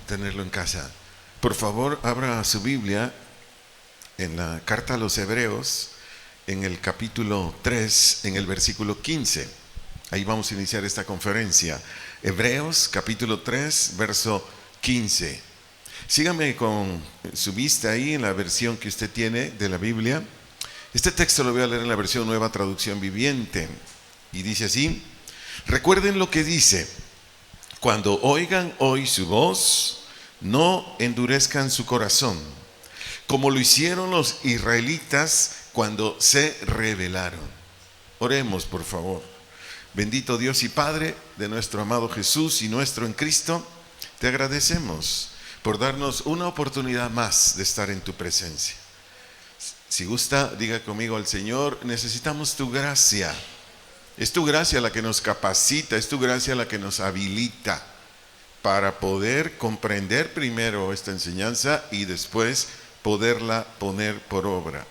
tenerlo en casa. Por favor, abra su Biblia en la carta a los Hebreos, en el capítulo 3, en el versículo 15. Ahí vamos a iniciar esta conferencia. Hebreos, capítulo 3, verso 15. Sígame con su vista ahí en la versión que usted tiene de la Biblia. Este texto lo voy a leer en la versión Nueva Traducción Viviente. Y dice así: recuerden lo que dice: cuando oigan hoy su voz, no endurezcan su corazón, como lo hicieron los israelitas cuando se rebelaron. Oremos, por favor. Bendito Dios y Padre de nuestro amado Jesús y nuestro en Cristo, te agradecemos por darnos una oportunidad más de estar en tu presencia. Si gusta, diga conmigo al Señor: necesitamos tu gracia. Es tu gracia la que nos capacita, es tu gracia la que nos habilita para poder comprender primero esta enseñanza y después poderla poner por obra.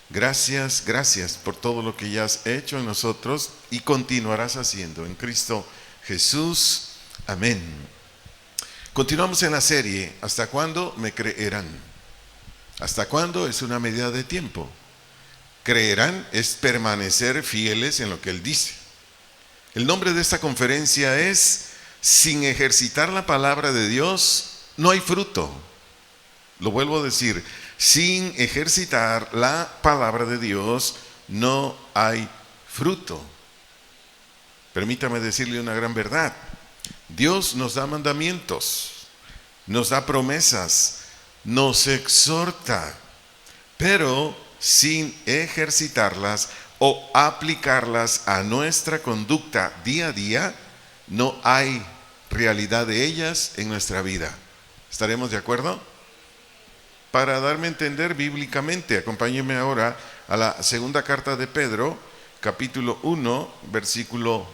Gracias, gracias por todo lo que ya has hecho en nosotros y continuarás haciendo en Cristo Jesús. Amén. Continuamos en la serie ¿Hasta cuándo me creerán? ¿Hasta cuándo? Es una medida de tiempo. Creerán es permanecer fieles en lo que Él dice. El nombre de esta conferencia es: sin ejercitar la palabra de Dios no hay fruto. Lo vuelvo a decir: sin ejercitar la palabra de Dios no hay fruto. Permítame decirle una gran verdad. Dios nos da mandamientos, nos da promesas, nos exhorta, pero sin ejercitarlas o aplicarlas a nuestra conducta día a día, no hay realidad de ellas en nuestra vida. ¿Estaremos de acuerdo? Para darme a entender bíblicamente, acompáñenme ahora a la segunda carta de Pedro, capítulo 1, versículo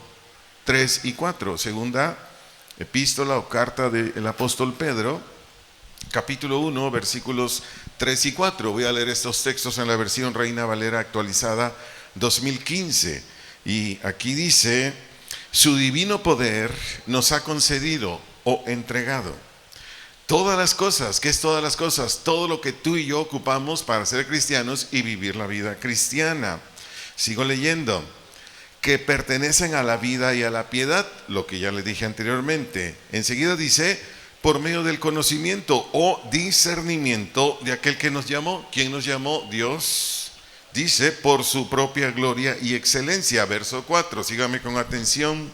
3 y 4. Segunda epístola o carta del apóstol Pedro, capítulo 1, versículos 3 y 4. Voy a leer estos textos en la versión Reina Valera actualizada 2015. Y aquí dice: su divino poder nos ha concedido o entregado todas las cosas. ¿Qué es todas las cosas? Todo lo que tú y yo ocupamos para ser cristianos y vivir la vida cristiana. Sigo leyendo: que pertenecen a la vida y a la piedad, lo que ya le dije anteriormente. Enseguida dice: por medio del conocimiento o discernimiento de aquel que nos llamó. ¿Quién nos llamó? Dios. Dice: por su propia gloria y excelencia. Verso 4, sígame con atención.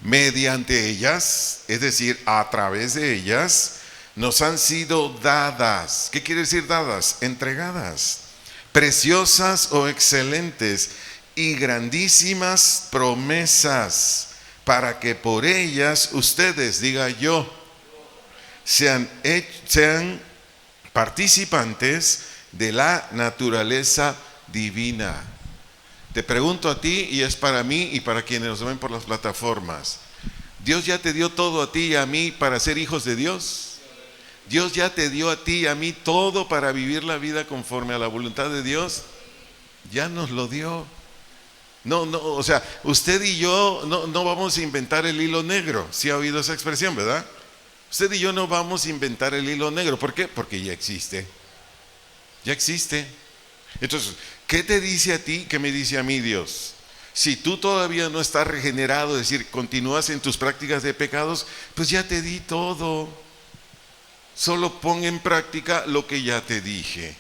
Mediante ellas, es decir, a través de ellas, nos han sido dadas. ¿Qué quiere decir dadas? Entregadas. Preciosas o excelentes y grandísimas promesas, para que por ellas ustedes, diga yo, sean participantes de la naturaleza divina. Te pregunto a ti, y es para mí y para quienes nos ven por las plataformas: ¿Dios ya te dio todo a ti y a mí para ser hijos de Dios? ¿Dios ya te dio a ti y a mí todo para vivir la vida conforme a la voluntad de Dios? Ya nos lo dio. No, o sea, usted y yo no vamos a inventar el hilo negro. ¿Sí ha oído esa expresión, verdad? Usted y yo no vamos a inventar el hilo negro. ¿Por qué? Porque ya existe. Ya existe. Entonces, ¿qué te dice a ti? ¿Qué me dice a mí Dios? Si tú todavía no estás regenerado, es decir, continúas en tus prácticas de pecados, pues ya te di todo. Solo pon en práctica lo que ya te dije.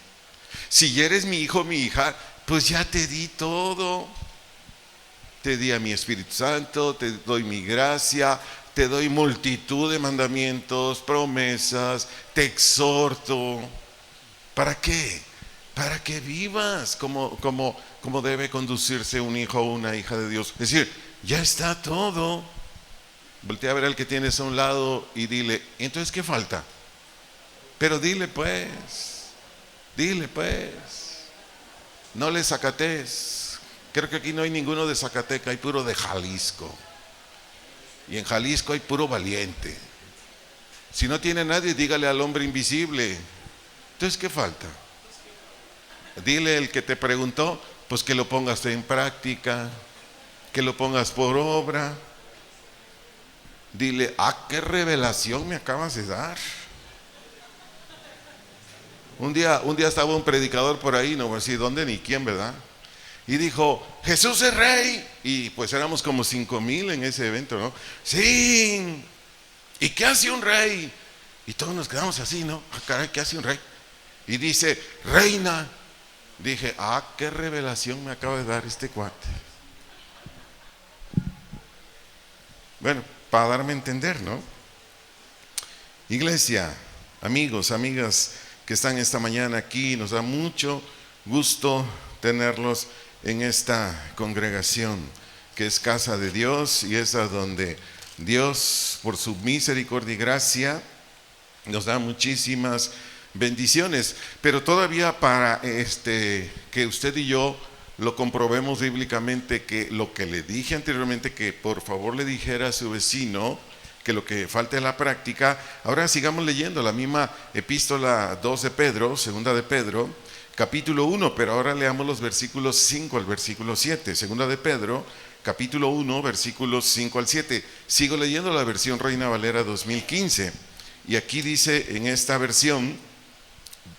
Si ya eres mi hijo, mi hija, pues ya te di todo. Te di a mi Espíritu Santo, te doy mi gracia, te doy multitud de mandamientos, promesas, te exhorto. ¿Para qué? Para que vivas como debe conducirse un hijo o una hija de Dios. Es decir, ya está todo. Voltea a ver al que tienes a un lado y dile: entonces, ¿qué falta? Pero dile pues, no le sacatees. Creo que aquí no hay ninguno de Zacatecas, hay puro de Jalisco. Y en Jalisco hay puro valiente. Si no tiene nadie, dígale al hombre invisible. Entonces, ¿qué falta? Dile el que te preguntó, pues que lo pongas en práctica, que lo pongas por obra. Dile, qué revelación me acabas de dar. Un día estaba un predicador por ahí, no voy a decir dónde ni quién, ¿verdad? Y dijo, Jesús es rey. Y pues éramos como 5,000 en ese evento, ¿no? Sí. ¿Y qué hace un rey? Y todos nos quedamos así, ¿no? Caray, ¿qué hace un rey? Y dice, reina. Dije, qué revelación me acaba de dar este cuate. Bueno, para darme a entender, ¿no? Iglesia, amigos, amigas que están esta mañana aquí, nos da mucho gusto tenerlos en esta congregación que es casa de Dios y es a donde Dios, por su misericordia y gracia, nos da muchísimas bendiciones. Pero todavía para que usted y yo lo comprobemos bíblicamente, que lo que le dije anteriormente, que por favor le dijera a su vecino que lo que falta es la práctica. Ahora sigamos leyendo la misma epístola 2 de Pedro, segunda de Pedro, capítulo 1, pero ahora leamos los versículos 5 al versículo 7. Segunda de Pedro, capítulo 1, versículos 5 al 7. Sigo leyendo la versión Reina Valera 2015. Y aquí dice, en esta versión,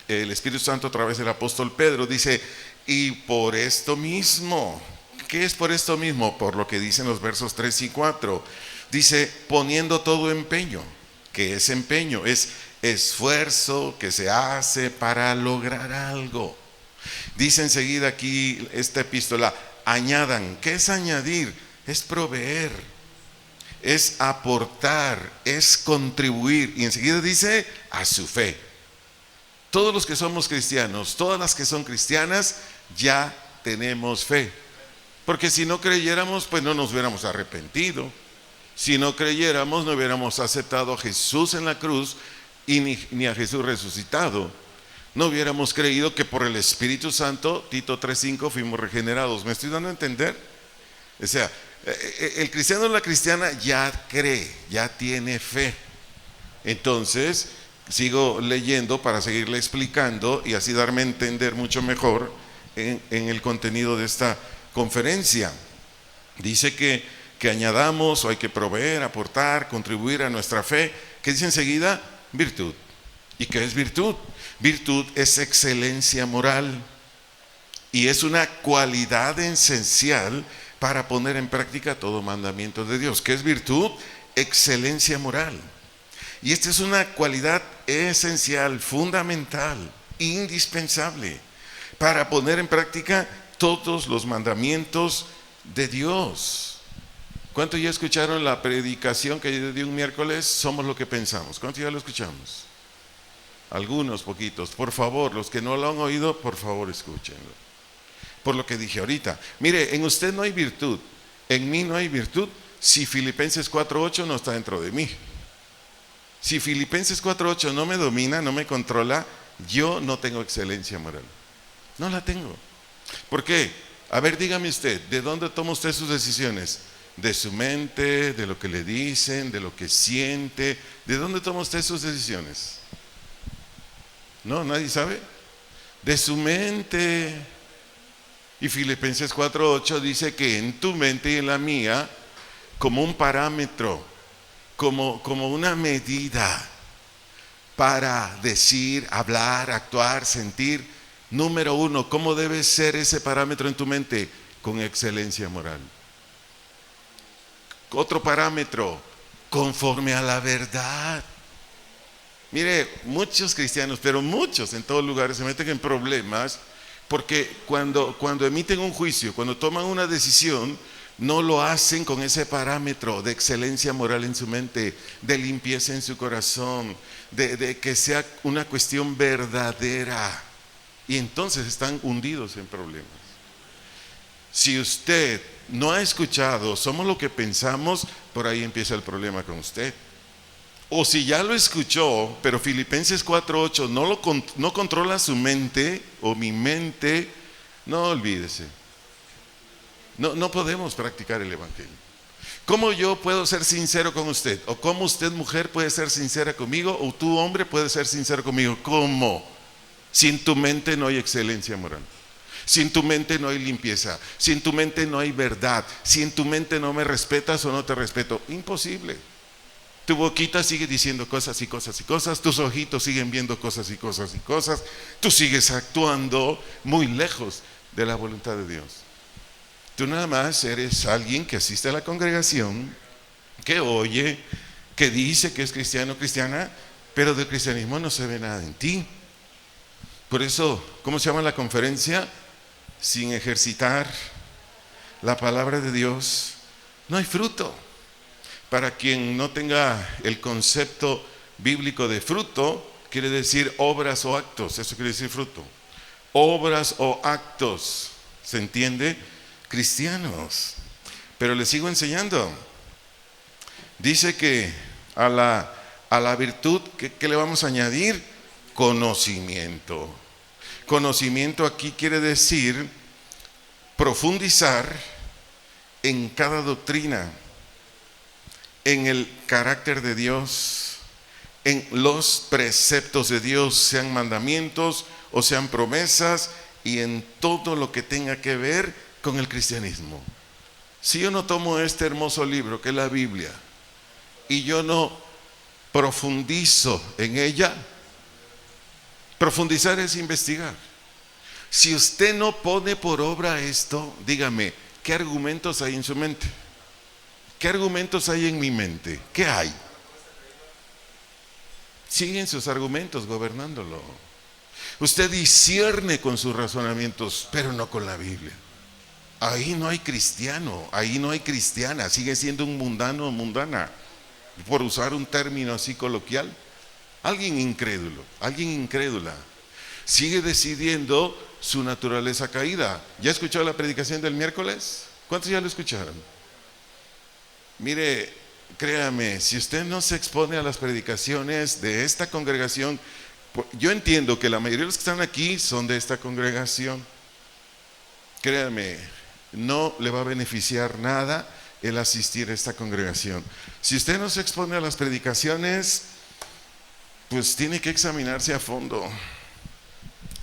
el Espíritu Santo a través del apóstol Pedro dice, y por esto mismo. ¿Qué es por esto mismo? Por lo que dicen los versos 3 y 4. Dice, poniendo todo empeño. ¿Qué es empeño? Es esfuerzo que se hace para lograr algo. Dice enseguida aquí esta epístola, añadan. ¿Qué es añadir? Es proveer, es aportar, es contribuir. Y enseguida dice, a su fe. Todos los que somos cristianos, todas las que son cristianas, ya tenemos fe. Porque si no creyéramos, pues no nos hubiéramos arrepentido. Si no creyéramos, no hubiéramos aceptado a Jesús en la cruz y ni a Jesús resucitado. No hubiéramos creído que por el Espíritu Santo, Tito 3:5, fuimos regenerados. ¿Me estoy dando a entender? O sea, el cristiano o la cristiana ya cree, ya tiene fe. Entonces, sigo leyendo para seguirle explicando y así darme a entender mucho mejor en el contenido de esta conferencia. Dice que añadamos, o hay que proveer, aportar, contribuir a nuestra fe. ¿Qué dice enseguida? Virtud. ¿Y qué es virtud? Virtud es excelencia moral y es una cualidad esencial para poner en práctica todo mandamiento de Dios. ¿Qué es virtud? Excelencia moral. Y esta es una cualidad esencial, fundamental, indispensable para poner en práctica todos los mandamientos de Dios. ¿Cuántos ya escucharon la predicación que yo di un miércoles? Somos lo que pensamos. ¿Cuántos ya lo escuchamos? Algunos, poquitos. Por favor, los que no lo han oído, por favor, escúchenlo. Por lo que dije ahorita. Mire, en usted no hay virtud. En mí no hay virtud si Filipenses 4:8 no está dentro de mí. Si Filipenses 4:8 no me domina, no me controla, yo no tengo excelencia moral. No la tengo. ¿Por qué? A ver, dígame usted, ¿de dónde toma usted sus decisiones? ¿De su mente, de lo que le dicen, de lo que siente? ¿De dónde toma usted sus decisiones? ¿No? ¿Nadie sabe? De su mente. Y Filipenses 4:8 dice que en tu mente y en la mía, como un parámetro, como una medida para decir, hablar, actuar, sentir. Número 1, ¿cómo debe ser ese parámetro en tu mente? Con excelencia moral. Otro parámetro, conforme a la verdad. Mire, muchos cristianos, pero muchos en todos lugares se meten en problemas porque cuando emiten un juicio, cuando toman una decisión, no lo hacen con ese parámetro de excelencia moral en su mente, de limpieza en su corazón, de que sea una cuestión verdadera. Y entonces están hundidos en problemas. Si usted no ha escuchado, somos lo que pensamos, por ahí empieza el problema con usted. O si ya lo escuchó, pero Filipenses 4:8 no controla su mente o mi mente, no olvídese. No podemos practicar el evangelio. ¿Cómo yo puedo ser sincero con usted? ¿O cómo usted, mujer, puede ser sincera conmigo? ¿O tú, hombre, puedes ser sincero conmigo? ¿Cómo? Si en tu mente no hay excelencia moral, si en tu mente no hay limpieza, si en tu mente no hay verdad, si en tu mente no me respetas o no te respeto, imposible. Tu boquita sigue diciendo cosas y cosas y cosas, tus ojitos siguen viendo cosas y cosas y cosas, tú sigues actuando muy lejos de la voluntad de Dios. Tú nada más eres alguien que asiste a la congregación, que oye, que dice que es cristiano o cristiana, pero del cristianismo no se ve nada en ti. Por eso, ¿cómo se llama la conferencia? Sin ejercitar la palabra de Dios, no hay fruto. Para quien no tenga el concepto bíblico de fruto, quiere decir obras o actos. Eso quiere decir fruto. Obras o actos, ¿se entiende? Cristianos. Pero les sigo enseñando. Dice que a la virtud, ¿qué le vamos a añadir? Conocimiento. Conocimiento aquí quiere decir profundizar en cada doctrina, en el carácter de Dios, en los preceptos de Dios, sean mandamientos o sean promesas, y en todo lo que tenga que ver con el cristianismo. Si yo no tomo este hermoso libro que es la Biblia y yo no profundizo en ella, profundizar es investigar. Si usted no pone por obra esto, dígame, ¿qué argumentos hay en su mente? ¿Qué argumentos hay en mi mente? ¿Qué hay? Siguen sus argumentos gobernándolo. Usted discierne con sus razonamientos, pero no con la Biblia. Ahí no hay cristiano, ahí no hay cristiana, sigue siendo un mundano o mundana, por usar un término así coloquial. Alguien incrédulo, alguien incrédula, sigue decidiendo su naturaleza caída. ¿Ya escuchó la predicación del miércoles? ¿Cuántos ya lo escucharon? Mire, créame, si usted no se expone a las predicaciones de esta congregación, yo entiendo que la mayoría de los que están aquí son de esta congregación. Créame, no le va a beneficiar nada el asistir a esta congregación. Si usted no se expone a las predicaciones, pues tiene que examinarse a fondo.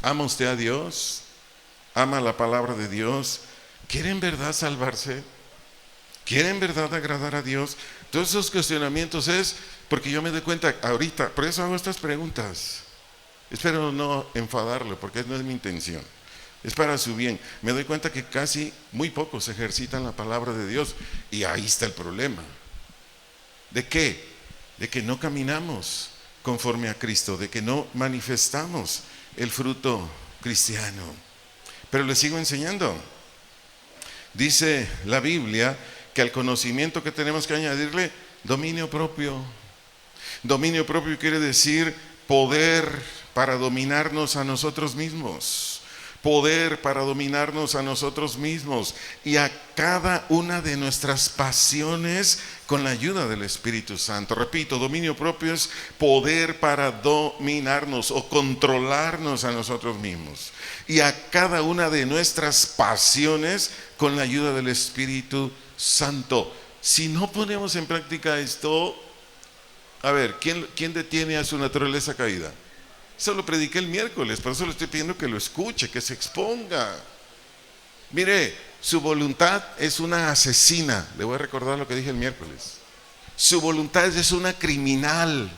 ¿Ama usted a Dios? ¿Ama la palabra de Dios? ¿Quiere en verdad salvarse? ¿Quiere en verdad agradar a Dios? Todos esos cuestionamientos es porque yo me doy cuenta ahorita, por eso hago estas preguntas. Espero no enfadarlo, porque no es mi intención. Es para su bien. Me doy cuenta que casi muy pocos ejercitan la palabra de Dios, y ahí está el problema. ¿De qué? De que no caminamos conforme a Cristo, de que no manifestamos el fruto cristiano. Pero les sigo enseñando. Dice la Biblia que al conocimiento que tenemos que añadirle dominio propio. Dominio propio quiere decir poder para dominarnos a nosotros mismos. Poder para dominarnos a nosotros mismos y a cada una de nuestras pasiones con la ayuda del Espíritu Santo. Repito, dominio propio es poder para dominarnos o controlarnos a nosotros mismos y a cada una de nuestras pasiones con la ayuda del Espíritu Santo. Si no ponemos en práctica esto, a ver, ¿quién detiene a su naturaleza caída? Eso lo prediqué el miércoles, por eso le estoy pidiendo que lo escuche, que se exponga. Mire, su voluntad es una asesina. Le voy a recordar lo que dije el miércoles. Su voluntad es una criminal.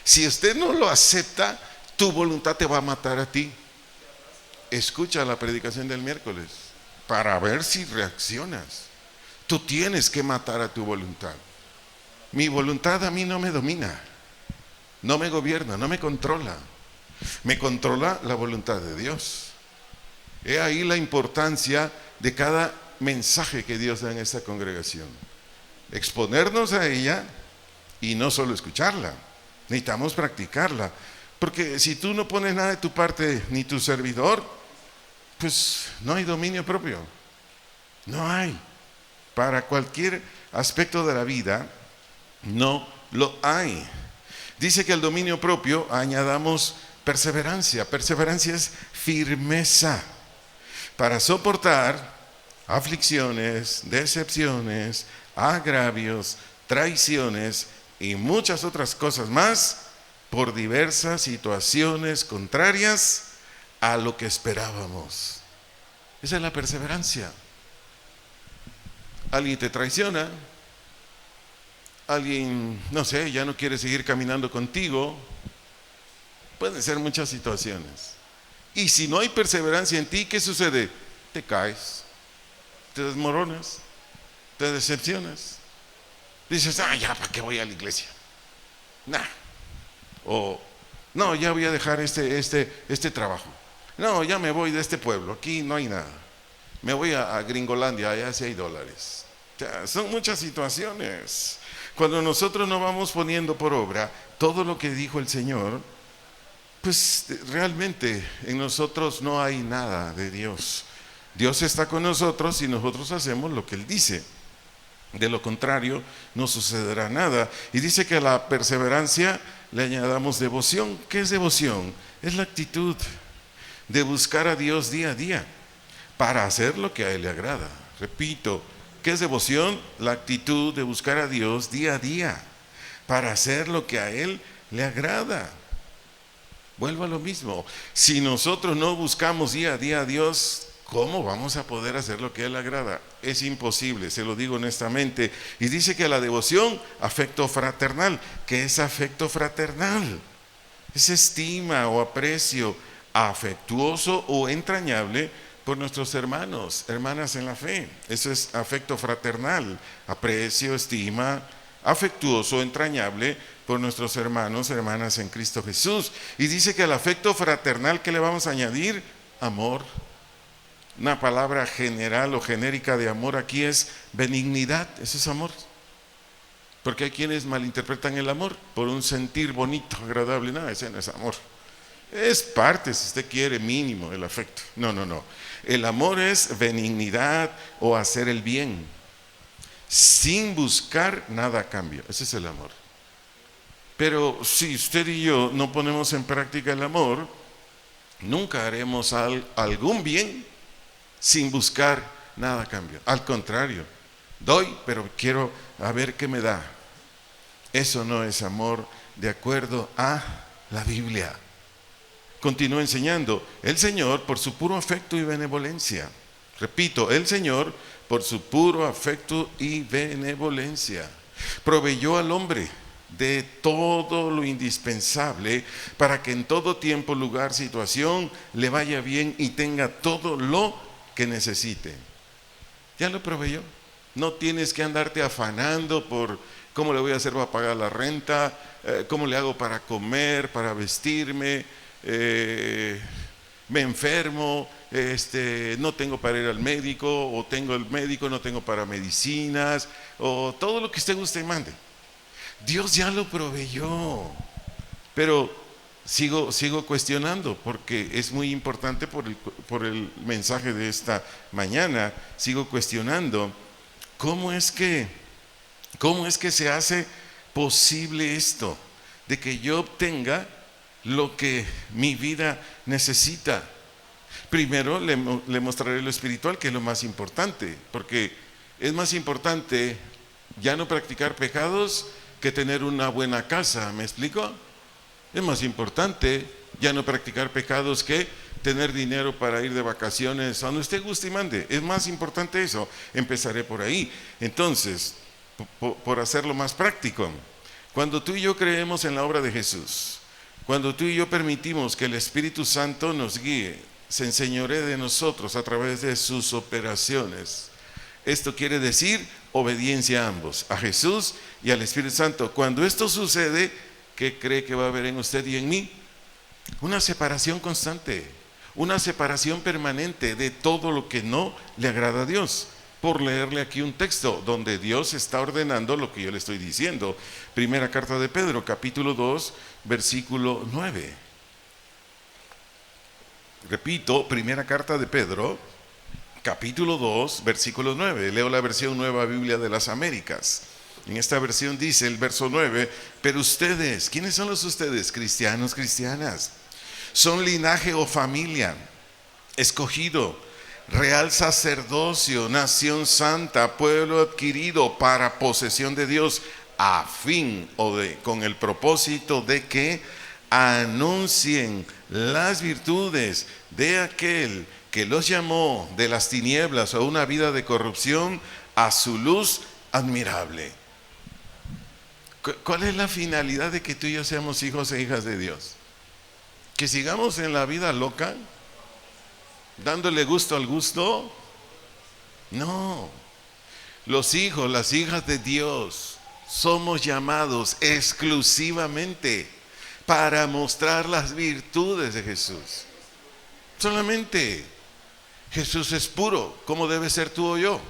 Si usted no lo acepta, tu voluntad te va a matar a ti. Escucha la predicación del miércoles para ver si reaccionas. Tú tienes que matar a tu voluntad. Mi voluntad a mí no me domina, no me gobierna, no me controla. Me controla la voluntad de Dios. He ahí la importancia de cada mensaje que Dios da en esta congregación. Exponernos a ella y no solo escucharla, necesitamos practicarla. Porque si tú no pones nada de tu parte, ni tu servidor, pues no hay dominio propio. No hay. Para cualquier aspecto de la vida, no lo hay. Dice que al dominio propio añadamos perseverancia. Perseverancia es firmeza para soportar aflicciones, decepciones, agravios, traiciones y muchas otras cosas más por diversas situaciones contrarias a lo que esperábamos. Esa es la perseverancia. Alguien te traiciona, alguien, no sé, ya no quiere seguir caminando contigo. Pueden ser muchas situaciones. Y si no hay perseverancia en ti, ¿qué sucede? Te caes, te desmoronas, te decepcionas. Dices, ya, ¿para qué voy a la iglesia? Nah. O, no, ya voy a dejar este trabajo. No, ya me voy de este pueblo, aquí no hay nada. Me voy a Gringolandia, allá sí hay dólares. O sea, son muchas situaciones. Cuando nosotros no vamos poniendo por obra todo lo que dijo el Señor, pues realmente en nosotros no hay nada de Dios. Dios está con nosotros y nosotros hacemos lo que Él dice. De lo contrario, no sucederá nada. Y dice que a la perseverancia le añadamos devoción. ¿Qué es devoción? Es la actitud de buscar a Dios día a día para hacer lo que a Él le agrada. Repito, ¿qué es devoción? La actitud de buscar a Dios día a día para hacer lo que a Él le agrada. Vuelvo a lo mismo. Si nosotros no buscamos día a día a Dios, ¿cómo vamos a poder hacer lo que a Él le agrada? Es imposible, se lo digo honestamente. Y dice que la devoción, afecto fraternal. ¿Qué es afecto fraternal? Es estima o aprecio afectuoso o entrañable por nuestros hermanos, hermanas en la fe. Eso es afecto fraternal, aprecio, estima, afectuoso, entrañable por nuestros hermanos, hermanas en Cristo Jesús. Y dice que al afecto fraternal, ¿qué le vamos a añadir? Amor. Una palabra general o genérica de amor aquí es benignidad. Eso es amor. Porque hay quienes malinterpretan el amor por un sentir bonito, agradable. No, ese no es amor. Es parte, si usted quiere, mínimo el afecto. No. El amor es benignidad o hacer el bien, sin buscar nada a cambio. Ese es el amor. Pero si usted y yo no ponemos en práctica el amor, nunca haremos algún bien sin buscar nada a cambio. Al contrario, doy, pero quiero a ver qué me da. Eso no es amor de acuerdo a la Biblia. Continúa enseñando, el Señor por su puro afecto y benevolencia. Repito, el Señor por su puro afecto y benevolencia proveyó al hombre de todo lo indispensable para que en todo tiempo, lugar, situación le vaya bien y tenga todo lo que necesite. Ya lo proveyó. No tienes que andarte afanando por cómo le voy a hacer para pagar la renta, cómo le hago para comer, para vestirme, me enfermo, no tengo para ir al médico, o tengo el médico, no tengo para medicinas, o todo lo que usted guste y mande. Dios ya lo proveyó. Pero sigo cuestionando, porque es muy importante por el mensaje de esta mañana. Sigo cuestionando cómo es que se hace posible esto, de que yo obtenga lo que mi vida necesita. Primero le mostraré lo espiritual, que es lo más importante, porque es más importante ya no practicar pecados que tener una buena casa. ¿Me explico? Es más importante ya no practicar pecados que tener dinero para ir de vacaciones a donde usted guste y mande. Es más importante eso. Empezaré por ahí. Entonces, por hacerlo más práctico, cuando tú y yo creemos en la obra de Jesús, cuando tú y yo permitimos que el Espíritu Santo nos guíe, se enseñoree de nosotros a través de sus operaciones. Esto quiere decir obediencia a ambos, a Jesús y al Espíritu Santo. Cuando esto sucede, ¿qué cree que va a haber en usted y en mí? Una separación constante, una separación permanente de todo lo que no le agrada a Dios. Por leerle aquí un texto donde Dios está ordenando lo que yo le estoy diciendo. Primera carta de Pedro, capítulo 2, versículo 9. Repito, primera carta de Pedro, capítulo 2, versículo 9. Leo la versión Nueva Biblia de las Américas. En esta versión dice el verso 9, pero ustedes, ¿quiénes son los ustedes? Cristianos, cristianas. Son linaje o familia, escogido, real sacerdocio, nación santa, pueblo adquirido para posesión de Dios, a fin con el propósito de que anuncien las virtudes de aquel que los llamó de las tinieblas a una vida de corrupción a su luz admirable. ¿Cuál es la finalidad de que tú y yo seamos hijos e hijas de Dios? ¿Que sigamos en la vida loca? ¿Dándole gusto al gusto? No. Los hijos, las hijas de Dios, somos llamados exclusivamente para mostrar las virtudes de Jesús. Solamente. Jesús es puro, ¿cómo debe ser tú o yo?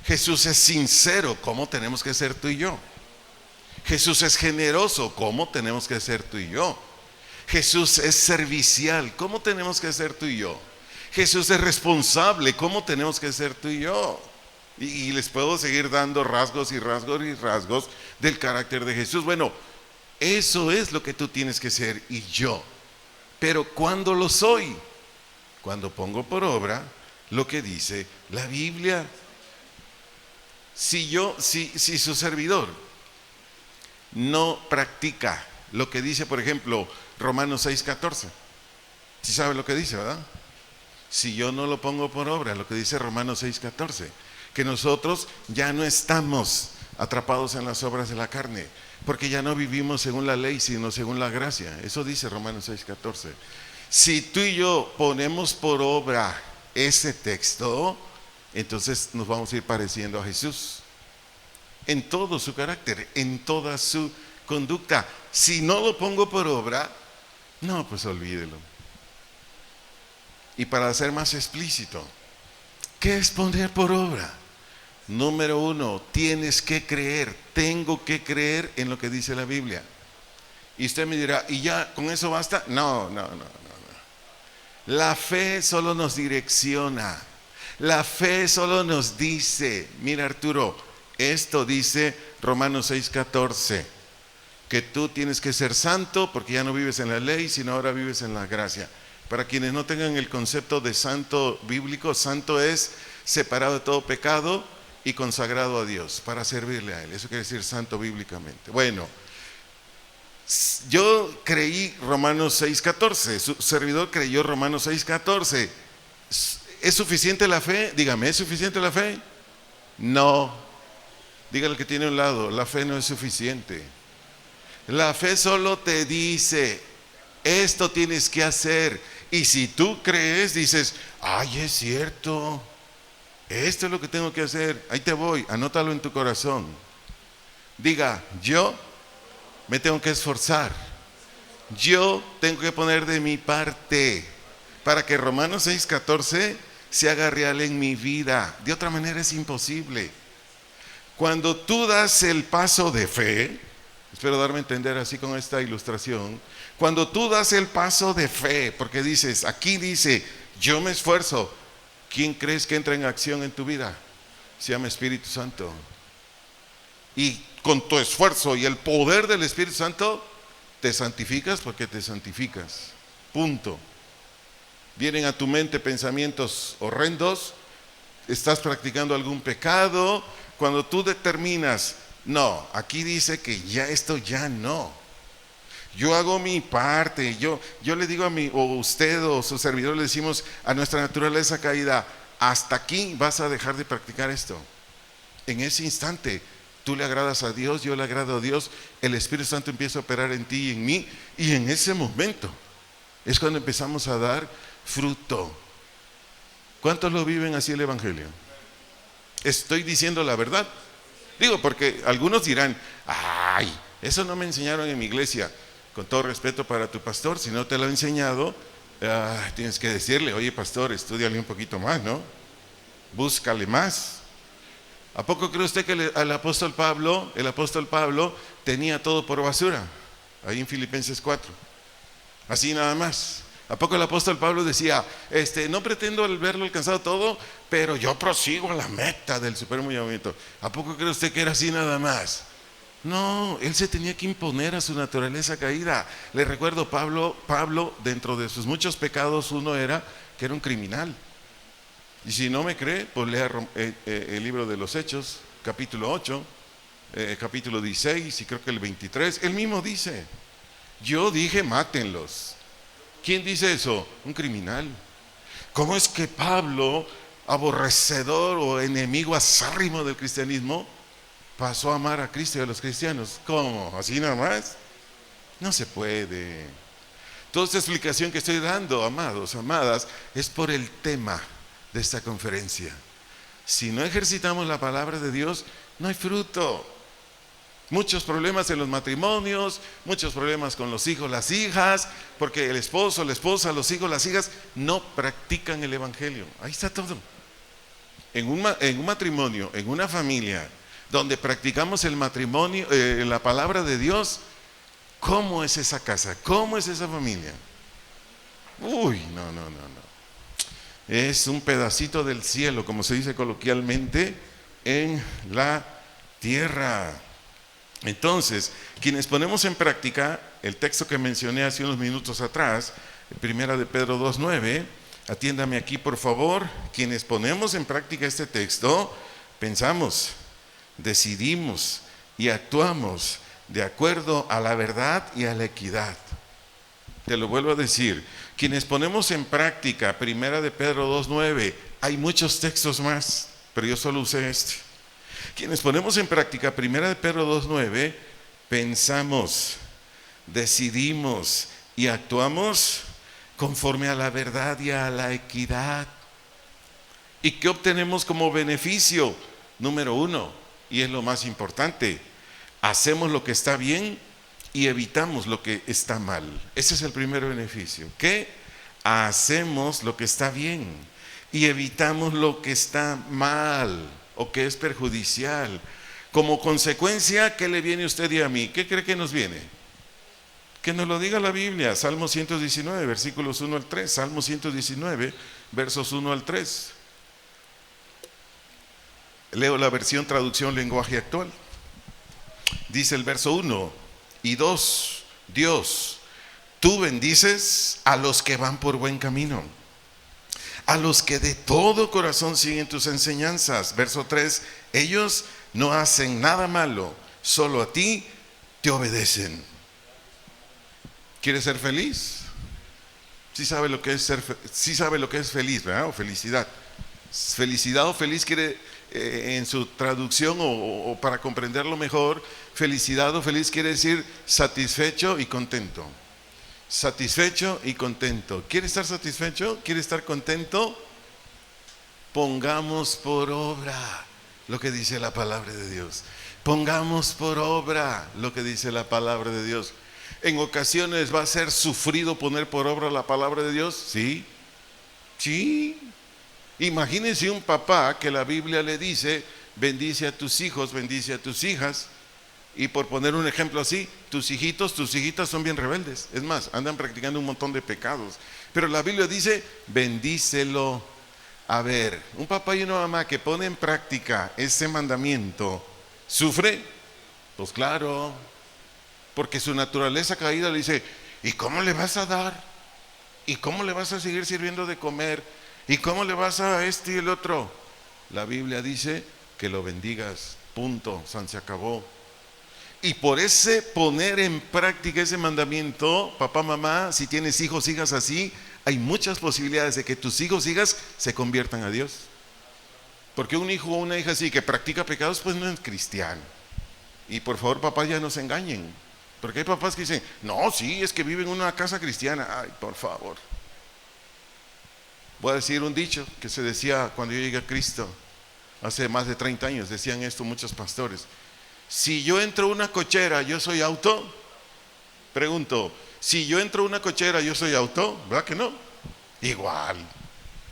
Jesús es sincero, ¿cómo tenemos que ser tú y yo? Jesús es generoso, ¿cómo tenemos que ser tú y yo? Jesús es servicial, ¿cómo tenemos que ser tú y yo? Jesús es responsable, ¿cómo tenemos que ser tú y yo? Y les puedo seguir dando rasgos y rasgos y rasgos del carácter de Jesús. Bueno, eso es lo que tú tienes que ser y yo. Pero ¿cuándo lo soy? Cuando pongo por obra lo que dice la Biblia. Si su servidor no practica lo que dice, por ejemplo, Romanos 6:14, ¿sí sabe lo que dice, verdad? Si yo no lo pongo por obra, lo que dice Romanos 6:14, que nosotros ya no estamos atrapados en las obras de la carne, porque ya no vivimos según la ley, sino según la gracia. Eso dice Romanos 6:14. Si tú y yo ponemos por obra ese texto, entonces nos vamos a ir pareciendo a Jesús en todo su carácter, en toda su conducta. Si no lo pongo por obra, no, pues olvídelo. Y para ser más explícito, ¿qué es poner por obra? Número 1, tienes que creer, tengo que creer en lo que dice la Biblia. Y usted me dirá, ¿y ya con eso basta? No. La fe solo nos direcciona. La fe solo nos dice, mira Arturo, esto dice Romanos 6:14, que tú tienes que ser santo porque ya no vives en la ley, sino ahora vives en la gracia. Para quienes no tengan el concepto de santo bíblico, santo es separado de todo pecado y consagrado a Dios para servirle a Él. Eso quiere decir santo bíblicamente. Bueno, yo creí Romanos 6:14, su servidor creyó Romanos 6:14. ¿Es suficiente la fe? Dígame, ¿es suficiente la fe? No. Dígale al que tiene a un lado, la fe no es suficiente. La fe solo te dice, esto tienes que hacer. Y si tú crees, dices, ay, es cierto, esto es lo que tengo que hacer. Ahí te voy, anótalo en tu corazón. Diga, yo me tengo que esforzar. Yo tengo que poner de mi parte para que Romanos 6:14 se haga real en mi vida. De otra manera es imposible. Cuando tú das el paso de fe, espero darme a entender así con esta ilustración, cuando tú das el paso de fe, porque dices, aquí dice, yo me esfuerzo, ¿quién crees que entra en acción en tu vida? Se llama Espíritu Santo. Y con tu esfuerzo y el poder del Espíritu Santo, te santificas porque te santificas. Punto. Vienen a tu mente pensamientos horrendos, estás practicando algún pecado. Cuando tú determinas, no, aquí dice que ya esto ya no. Yo hago mi parte, yo le digo a mí, o usted o su servidor le decimos a nuestra naturaleza caída, hasta aquí vas a dejar de practicar esto. En ese instante, tú le agradas a Dios, yo le agrado a Dios, el Espíritu Santo empieza a operar en ti y en mí, y en ese momento es cuando empezamos a dar fruto. ¿Cuántos lo viven así el Evangelio? ¿Estoy diciendo la verdad? Digo, porque algunos dirán, ay, eso no me enseñaron en mi iglesia. Con todo respeto para tu pastor, si no te lo ha enseñado, tienes que decirle, oye pastor, estúdiale un poquito más, ¿no? Búscale más. ¿A poco cree usted que el apóstol Pablo tenía todo por basura? Ahí en Filipenses 4. Así nada más. ¿A poco el apóstol Pablo decía, no pretendo verlo alcanzado todo, pero yo prosigo a la meta del supremo llamamiento? ¿A poco cree usted que era así nada más? No, él se tenía que imponer a su naturaleza caída. Le recuerdo, Pablo, dentro de sus muchos pecados, uno era que era un criminal. Y si no me cree, pues lea el libro de los Hechos, capítulo 8, capítulo 16 y creo que el 23. Él mismo dice, yo dije mátenlos. ¿Quién dice eso? Un criminal. ¿Cómo es que Pablo, aborrecedor o enemigo acérrimo del cristianismo, pasó a amar a Cristo y a los cristianos. ¿Cómo? ¿Así nada más? No se puede. Toda esta explicación que estoy dando, amados, amadas, es por el tema de esta conferencia. Si no ejercitamos la palabra de Dios, no hay fruto. Muchos problemas en los matrimonios, muchos problemas con los hijos, las hijas, porque el esposo, la esposa, los hijos, las hijas no practican el evangelio. Ahí está todo. En un matrimonio, en una familia donde practicamos el matrimonio, la palabra de Dios, ¿cómo es esa casa? ¿Cómo es esa familia? Uy, no. Es un pedacito del cielo, como se dice coloquialmente, en la tierra. Entonces, quienes ponemos en práctica el texto que mencioné hace unos minutos atrás, primera de Pedro 2:9, atiéndame aquí por favor, quienes ponemos en práctica este texto, pensamos, decidimos y actuamos de acuerdo a la verdad y a la equidad. Te lo vuelvo a decir, quienes ponemos en práctica primera de Pedro 2:9, hay muchos textos más, pero yo solo usé este. Quienes ponemos en práctica primera de Pedro 2:9, pensamos, decidimos y actuamos conforme a la verdad y a la equidad. ¿Y qué obtenemos como beneficio? Número 1, y es lo más importante, hacemos lo que está bien y evitamos lo que está mal. Ese es el primer beneficio. ¿Qué? Hacemos lo que está bien y evitamos lo que está mal o que es perjudicial. Como consecuencia, ¿qué le viene a usted y a mí? ¿Qué cree que nos viene? Que nos lo diga la Biblia, Salmo 119, versículos 1 al 3, Salmo 119, versos 1 al 3. Leo la versión traducción lenguaje actual. Dice el verso 1 y 2, Dios, tú bendices a los que van por buen camino, a los que de todo corazón siguen tus enseñanzas. Verso 3, ellos no hacen nada malo, solo a ti te obedecen. ¿Quieres ser feliz? Sí sabe lo que es feliz, ¿verdad? O felicidad. Felicidad o feliz quiere, en su traducción o para comprenderlo mejor, felicidad o feliz quiere decir satisfecho y contento. Satisfecho y contento. ¿Quiere estar satisfecho? ¿Quiere estar contento? Pongamos por obra lo que dice la palabra de Dios. Pongamos por obra lo que dice la palabra de Dios. En ocasiones va a ser sufrido poner por obra la palabra de Dios. Sí. Imagínense un papá que la Biblia le dice, bendice a tus hijos, bendice a tus hijas. Y por poner un ejemplo así, tus hijitos, tus hijitas son bien rebeldes. Es más, andan practicando un montón de pecados. Pero la Biblia dice, bendícelo. A ver, un papá y una mamá que pone en práctica ese mandamiento, ¿sufre? Pues claro, porque su naturaleza caída le dice, ¿y cómo le vas a dar? ¿Y cómo le vas a seguir sirviendo de comer? ¿Y cómo le vas a este y el otro? La Biblia dice que lo bendigas, punto, se acabó. Y por ese poner en práctica ese mandamiento, papá, mamá, si tienes hijos, hijas así, hay muchas posibilidades de que tus hijos, hijas se conviertan a Dios. Porque un hijo o una hija así que practica pecados, pues no es cristiano. Y por favor, papás, ya no se engañen. Porque hay papás que dicen, no, sí, es que viven en una casa cristiana. Ay, por favor. Voy a decir un dicho que se decía cuando yo llegué a Cristo, hace más de 30 años, decían esto muchos pastores. Si yo entro a una cochera, ¿yo soy auto? Pregunto, si yo entro a una cochera, ¿yo soy auto? ¿Verdad que no? Igual.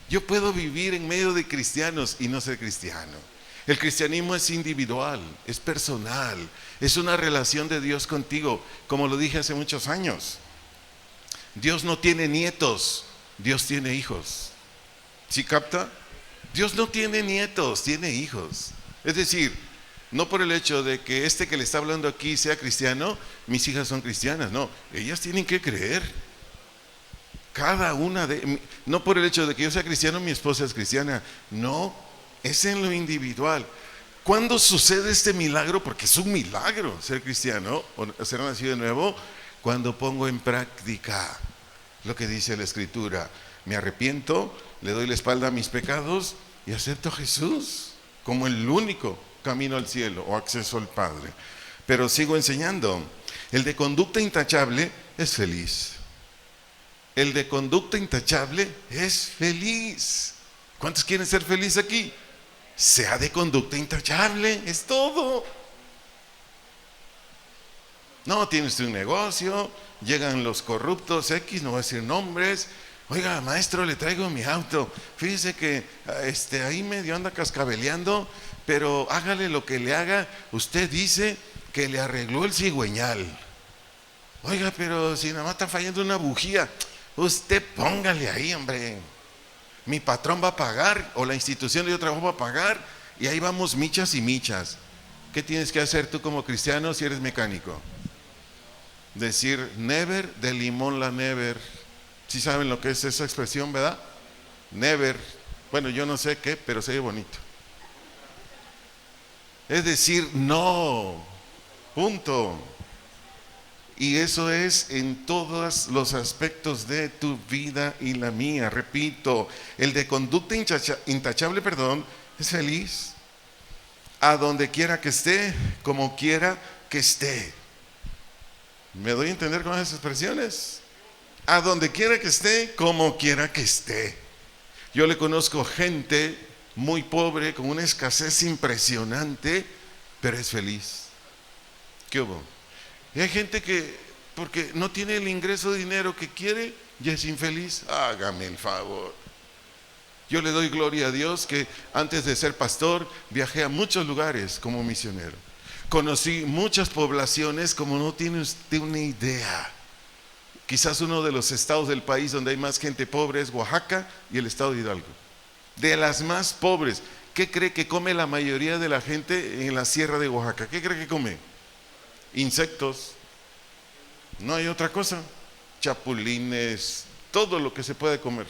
Yo puedo vivir en medio de cristianos y no ser cristiano. El cristianismo es individual, es personal, es una relación de Dios contigo, como lo dije hace muchos años. Dios no tiene nietos, Dios tiene hijos. ¿Sí capta? Dios no tiene nietos, tiene hijos. Es decir, no por el hecho de que este que le está hablando aquí sea cristiano, mis hijas son cristianas, no, ellas tienen que creer. Cada una no por el hecho de que yo sea cristiano, mi esposa es cristiana, no, es en lo individual. ¿Cuándo sucede este milagro? Porque es un milagro ser cristiano o ser nacido de nuevo. Cuando pongo en práctica lo que dice la Escritura, me arrepiento, le doy la espalda a mis pecados y acepto a Jesús como el único camino al cielo o acceso al Padre. Pero sigo enseñando. El de conducta intachable es feliz. El de conducta intachable es feliz. ¿Cuántos quieren ser felices aquí? Sea de conducta intachable, es todo. No, tienes un negocio, llegan los corruptos X, no voy a decir nombres. Oiga, maestro, le traigo mi auto. Fíjese que ahí medio anda cascabeleando, pero hágale lo que le haga. Usted dice que le arregló el cigüeñal. Oiga, pero si nada más está fallando una bujía, usted póngale ahí, hombre. Mi patrón va a pagar, o la institución de yo trabajo va a pagar, y ahí vamos michas y michas. ¿Qué tienes que hacer tú como cristiano si eres mecánico? Decir never, de limón la never. ¿Sí saben lo que es esa expresión, verdad? Never. Bueno, yo no sé qué, pero se oye bonito. Es decir, no. Punto. Y eso es en todos los aspectos de tu vida y la mía. Repito, el de conducta intachable, es feliz. A donde quiera que esté, como quiera que esté. ¿Me doy a entender con esas expresiones? A donde quiera que esté, como quiera que esté. Yo le conozco gente muy pobre, con una escasez impresionante, pero es feliz. ¿Qué hubo? Y hay gente que, porque no tiene el ingreso de dinero que quiere, ya es infeliz. Hágame el favor. Yo le doy gloria a Dios que antes de ser pastor, viajé a muchos lugares como misionero. Conocí muchas poblaciones como no tiene usted una idea. Quizás uno de los estados del país donde hay más gente pobre es Oaxaca y el estado de Hidalgo. De las más pobres, ¿qué cree que come la mayoría de la gente en la sierra de Oaxaca? ¿Qué cree que come? Insectos. No hay otra cosa. Chapulines, todo lo que se puede comer.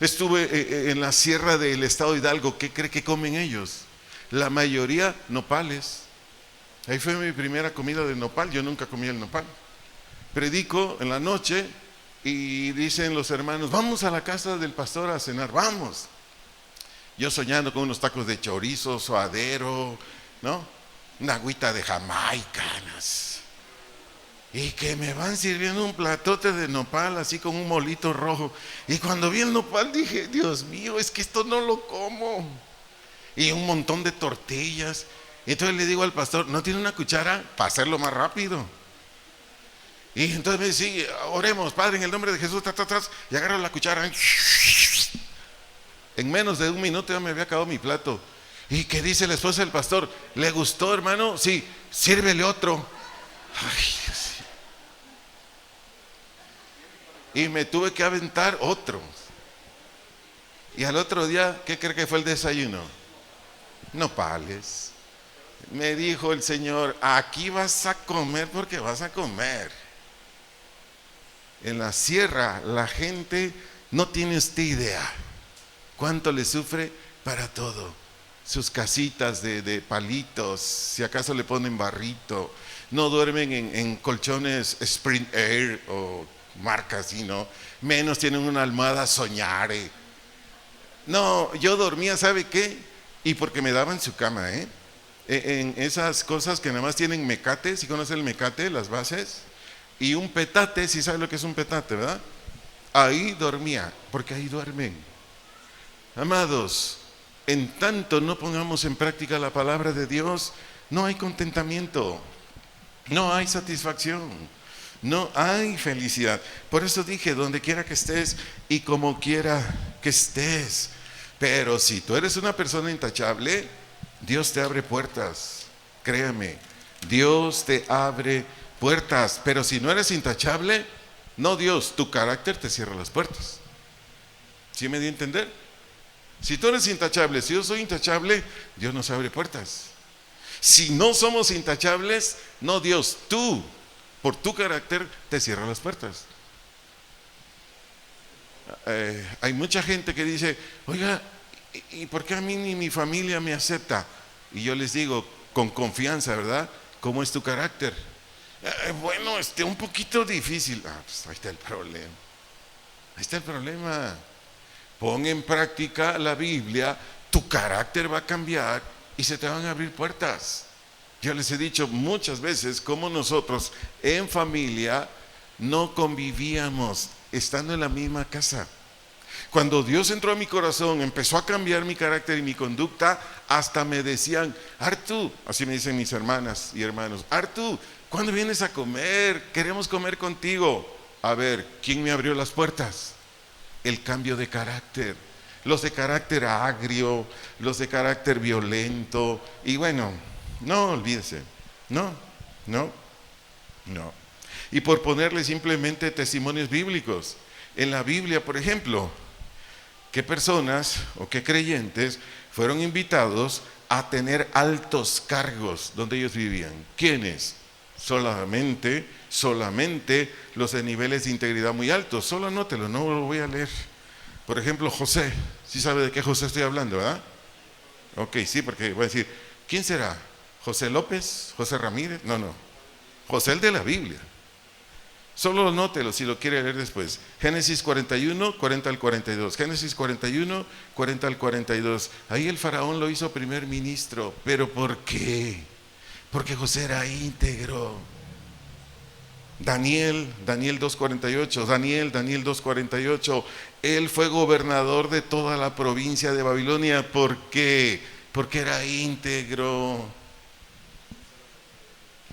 Estuve en la sierra del estado de Hidalgo. ¿Qué cree que comen ellos? La mayoría nopales. Ahí fue mi primera comida de nopal. Yo nunca comí el nopal. Predico en la noche y dicen los hermanos, vamos a la casa del pastor a cenar, vamos. Yo soñando con unos tacos de chorizo, suadero, ¿no? Una agüita de Jamaica, y que me van sirviendo un platote de nopal así con un molito rojo. Y cuando vi el nopal dije, Dios mío, es que esto no lo como. Y un montón de tortillas. Y entonces le digo al pastor, ¿no tiene una cuchara para hacerlo más rápido? Y entonces me dice, oremos, Padre, en el nombre de Jesús, y agarro la cuchara. En menos de un minuto ya me había acabado mi plato. ¿Y qué dice la esposa del pastor? ¿Le gustó, hermano? Sí, sírvele otro. Ay, Dios. Y me tuve que aventar otro. Y al otro día, ¿qué cree que fue el desayuno? Nopales. Me dijo el Señor, aquí vas a comer porque vas a comer. En la sierra la gente no tiene usted idea cuánto le sufre para todo. Sus casitas de palitos, si acaso le ponen barrito, no duermen en colchones Spring Air o marcas así, ¿no? Menos tienen una almohada Soñare. No, yo dormía, ¿sabe qué? Y porque me daban su cama, en esas cosas que nada más tienen mecate. ¿Sí conoce el mecate, las bases? Y un petate, ¿sí sabe lo que es un petate, verdad? Ahí dormía, porque ahí duermen. Amados, en tanto no pongamos en práctica la palabra de Dios, no hay contentamiento, no hay satisfacción, no hay felicidad. Por eso dije, donde quiera que estés y como quiera que estés. Pero si tú eres una persona intachable, Dios te abre puertas, créame, Dios te abre puertas. Pero si no eres intachable, no Dios, tu carácter te cierra las puertas. ¿Sí me di a entender? Si tú eres intachable, si yo soy intachable, Dios nos abre puertas. Si no somos intachables, no Dios, tú, por tu carácter, te cierra las puertas. Hay mucha gente que dice, oiga, ¿y por qué a mí ni mi familia me acepta? Y yo les digo, con confianza, ¿verdad? ¿Cómo es tu carácter? Bueno, un poquito difícil. Pues ahí está el problema. Ahí está el problema. Pon en práctica la Biblia, tu carácter va a cambiar y se te van a abrir puertas. Yo les he dicho muchas veces cómo nosotros en familia no convivíamos estando en la misma casa. Cuando Dios entró a mi corazón, empezó a cambiar mi carácter y mi conducta, hasta me decían: Artu, así me dicen mis hermanas y hermanos, Artu, ¿cuándo vienes a comer? Queremos comer contigo. A ver, ¿quién me abrió las puertas? El cambio de carácter. Los de carácter agrio, los de carácter violento. Y bueno, no olvídese. No. Y por ponerle simplemente testimonios bíblicos. En la Biblia, por ejemplo, ¿qué personas o qué creyentes fueron invitados a tener altos cargos donde ellos vivían? ¿Quiénes? Solamente los de niveles de integridad muy altos. Solo anótelo, no lo voy a leer. Por ejemplo, José. ¿Sí sabe de qué José estoy hablando, verdad? Ok, sí, porque voy a decir, ¿quién será? ¿José López? ¿José Ramírez? No. José, el de la Biblia. Solo anótelo si lo quiere leer después. Génesis 41, 40 al 42. Génesis 41, 40 al 42. Ahí el faraón lo hizo primer ministro. ¿Pero por qué? Porque José era íntegro. Daniel 2:48. Daniel 2:48. Él fue gobernador de toda la provincia de Babilonia. ¿Por qué? Porque era íntegro.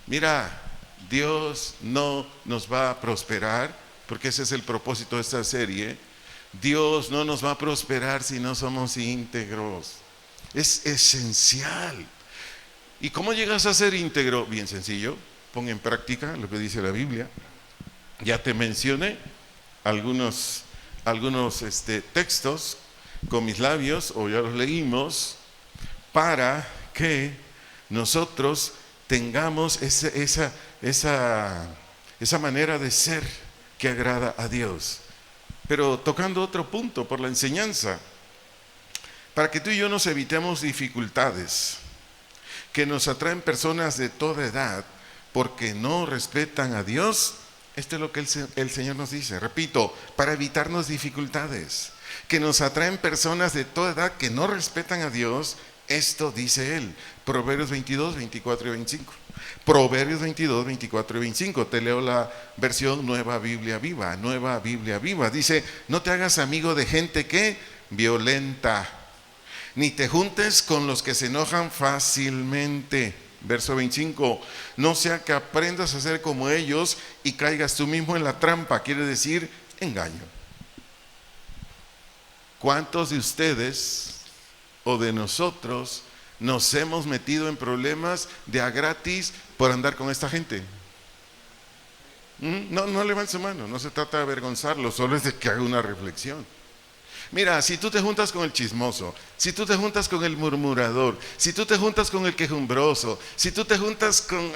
Mira, Dios no nos va a prosperar, porque ese es el propósito de esta serie. Dios no nos va a prosperar si no somos íntegros. Es esencial. ¿Y cómo llegas a ser íntegro? Bien sencillo, pon en práctica lo que dice la Biblia. Ya te mencioné algunos textos con mis labios, o ya los leímos, para que nosotros tengamos esa manera de ser que agrada a Dios. Pero tocando otro punto por la enseñanza, para que tú y yo nos evitemos dificultades que nos atraen personas de toda edad porque no respetan a Dios. Esto es lo que el Señor nos dice, repito, para evitarnos dificultades que nos atraen personas de toda edad que no respetan a Dios. Esto dice Él, Proverbios 22, 24 y 25. Proverbios 22, 24 y 25. Te leo la versión Nueva Biblia Viva. Nueva Biblia Viva. Dice: no te hagas amigo de gente que violenta, ni te juntes con los que se enojan fácilmente. Verso 25. No sea que aprendas a ser como ellos y caigas tú mismo en la trampa. Quiere decir engaño. ¿Cuántos de ustedes o de nosotros nos hemos metido en problemas de a gratis por andar con esta gente? No levante su mano, no se trata de avergonzarlo, solo es de que haga una reflexión. Mira, si tú te juntas con el chismoso, si tú te juntas con el murmurador, si tú te juntas con el quejumbroso, si tú te juntas con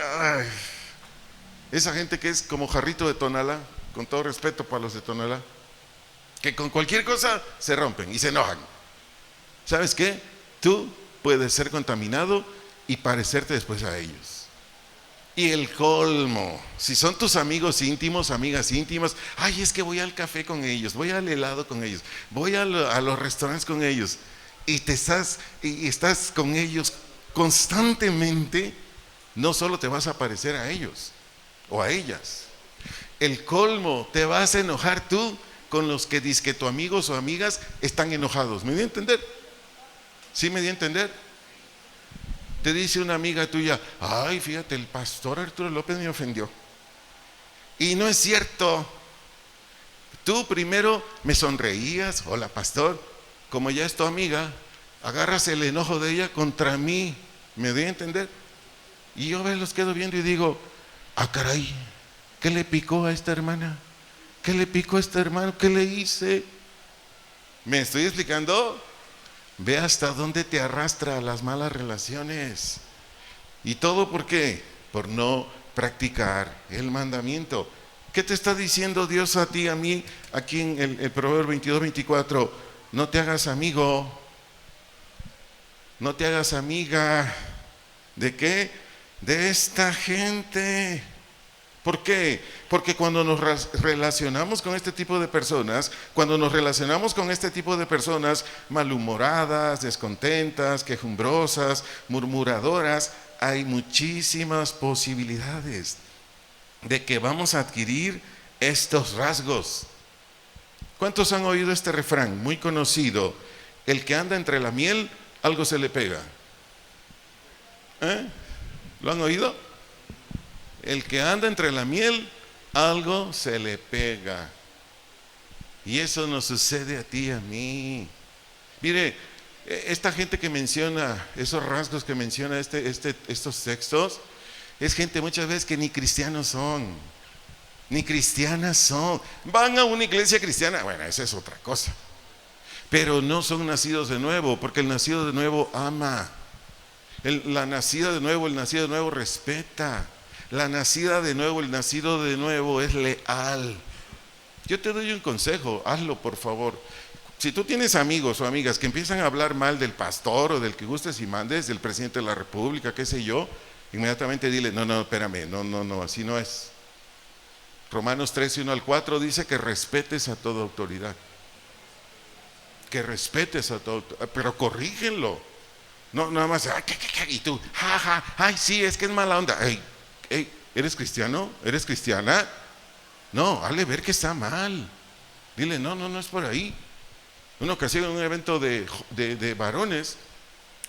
esa gente que es como jarrito de Tonalá, con todo respeto para los de Tonalá, que con cualquier cosa se rompen y se enojan. ¿Sabes qué? Tú puedes ser contaminado y parecerte después a ellos. Y el colmo, si son tus amigos íntimos, amigas íntimas, ay, es que voy al café con ellos, voy al helado con ellos, voy a los restaurantes con ellos, y estás con ellos constantemente, no solo te vas a parecer a ellos o a ellas. El colmo, te vas a enojar tú con los que dizque tus amigos o amigas están enojados. ¿Me dio a entender? ¿Sí me dio a entender? Te dice una amiga tuya: ay, fíjate, el pastor Arturo López me ofendió. Y no es cierto. Tú primero me sonreías: hola, pastor. Como ya es tu amiga, agarras el enojo de ella contra mí. ¿Me dio a entender? Y yo los quedo viendo y digo: ah, caray, ¿qué le picó a esta hermana? ¿Qué le picó a este hermano? ¿Qué le hice? ¿Me estoy explicando? Ve hasta dónde te arrastra las malas relaciones. ¿Y todo por qué? Por no practicar el mandamiento. ¿Qué te está diciendo Dios a ti, a mí, aquí en el Proverbio 22, 24? No te hagas amigo, no te hagas amiga. ¿De qué? De esta gente. ¿Por qué? Porque cuando nos relacionamos con este tipo de personas, malhumoradas, descontentas, quejumbrosas, murmuradoras, hay muchísimas posibilidades de que vamos a adquirir estos rasgos. ¿Cuántos han oído este refrán muy conocido? El que anda entre la miel, algo se le pega. ¿Lo han oído? El que anda entre la miel, algo se le pega. Y eso nos sucede a ti y a mí. Mire, esta gente que menciona, esos rasgos que menciona estos textos, es gente muchas veces que ni cristianos son, ni cristianas son. Van a una iglesia cristiana, bueno, esa es otra cosa. Pero no son nacidos de nuevo, porque el nacido de nuevo ama. El nacido de nuevo respeta. La nacida de nuevo, el nacido de nuevo es leal. Yo te doy un consejo, hazlo por favor. Si tú tienes amigos o amigas que empiezan a hablar mal del pastor o del que gustes y mandes, del presidente de la república, qué sé yo, inmediatamente dile, no, espérame, no, así no es. Romanos 13, 1 al 4 dice que respetes a toda autoridad. Que respetes a todo, pero corrígenlo. No, nada más, y tú, ay, sí, es que es mala onda. ¿Eres cristiano? ¿Eres cristiana? No, hazle ver que está mal. Dile, no es por ahí. Una ocasión en un evento de varones,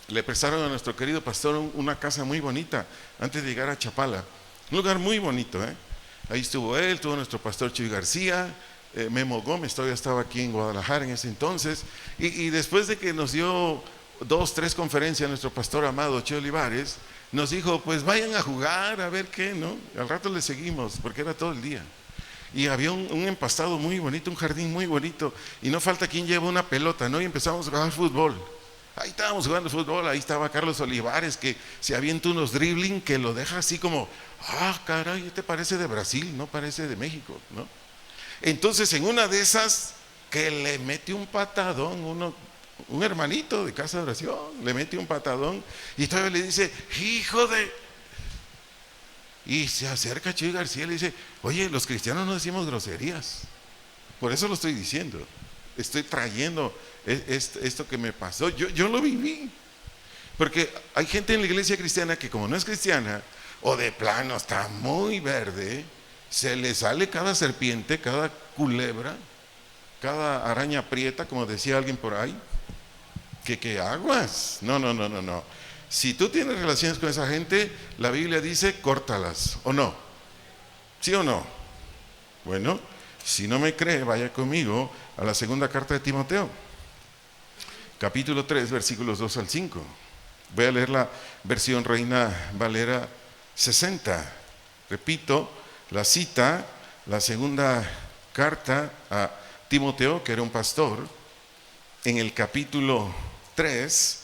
le prestaron a nuestro querido pastor una casa muy bonita, antes de llegar a Chapala. Un lugar muy bonito, Ahí estuvo él, estuvo nuestro pastor Chuy García, Memo Gómez, todavía estaba aquí en Guadalajara en ese entonces, y después de que nos dio 2, 3 conferencias nuestro pastor amado Che Olivares, nos dijo, pues vayan a jugar, a ver qué, ¿no? Al rato le seguimos, porque era todo el día. Y había un empastado muy bonito, un jardín muy bonito, y no falta quien lleva una pelota, ¿no? Y empezamos a jugar fútbol. Ahí estábamos jugando fútbol, ahí estaba Carlos Olivares, que se avienta unos dribbling que lo deja así como, caray, este parece de Brasil, no parece de México, ¿no? Entonces en una de esas, que le mete un patadón, un hermanito de casa de oración, le mete un patadón, y todavía le dice, hijo de... Y se acerca a Chuy García y le dice, oye, los cristianos no decimos groserías. Por eso lo estoy diciendo. Estoy trayendo esto que me pasó. Yo lo viví. Porque hay gente en la iglesia cristiana que como no es cristiana, o de plano está muy verde, se le sale cada serpiente, cada culebra, cada araña prieta, como decía alguien por ahí. ¿Qué aguas? No. Si tú tienes relaciones con esa gente, la Biblia dice, córtalas, ¿o no? ¿Sí o no? Bueno, si no me cree, vaya conmigo a la segunda carta de Timoteo, capítulo 3, versículos 2 al 5. Voy a leer la versión Reina Valera 60. Repito, la cita, la segunda carta a Timoteo, que era un pastor, en el capítulo 3,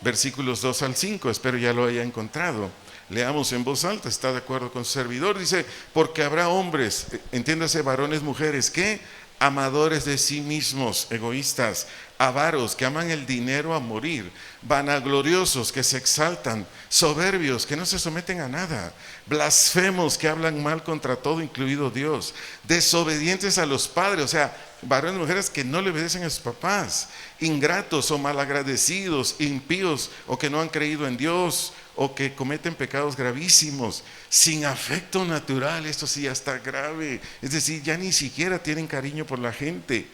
versículos 2 al 5, espero ya lo haya encontrado. Leamos en voz alta, está de acuerdo con su servidor. Dice, porque habrá hombres, entiéndase varones, mujeres, que amadores de sí mismos, egoístas, avaros, que aman el dinero a morir, vanagloriosos, que se exaltan, soberbios, que no se someten a nada, blasfemos, que hablan mal contra todo, incluido Dios, desobedientes a los padres, o sea, varones y mujeres que no le obedecen a sus papás, ingratos o malagradecidos, impíos o que no han creído en Dios o que cometen pecados gravísimos, sin afecto natural. Esto sí ya está grave, es decir, ya ni siquiera tienen cariño por la gente,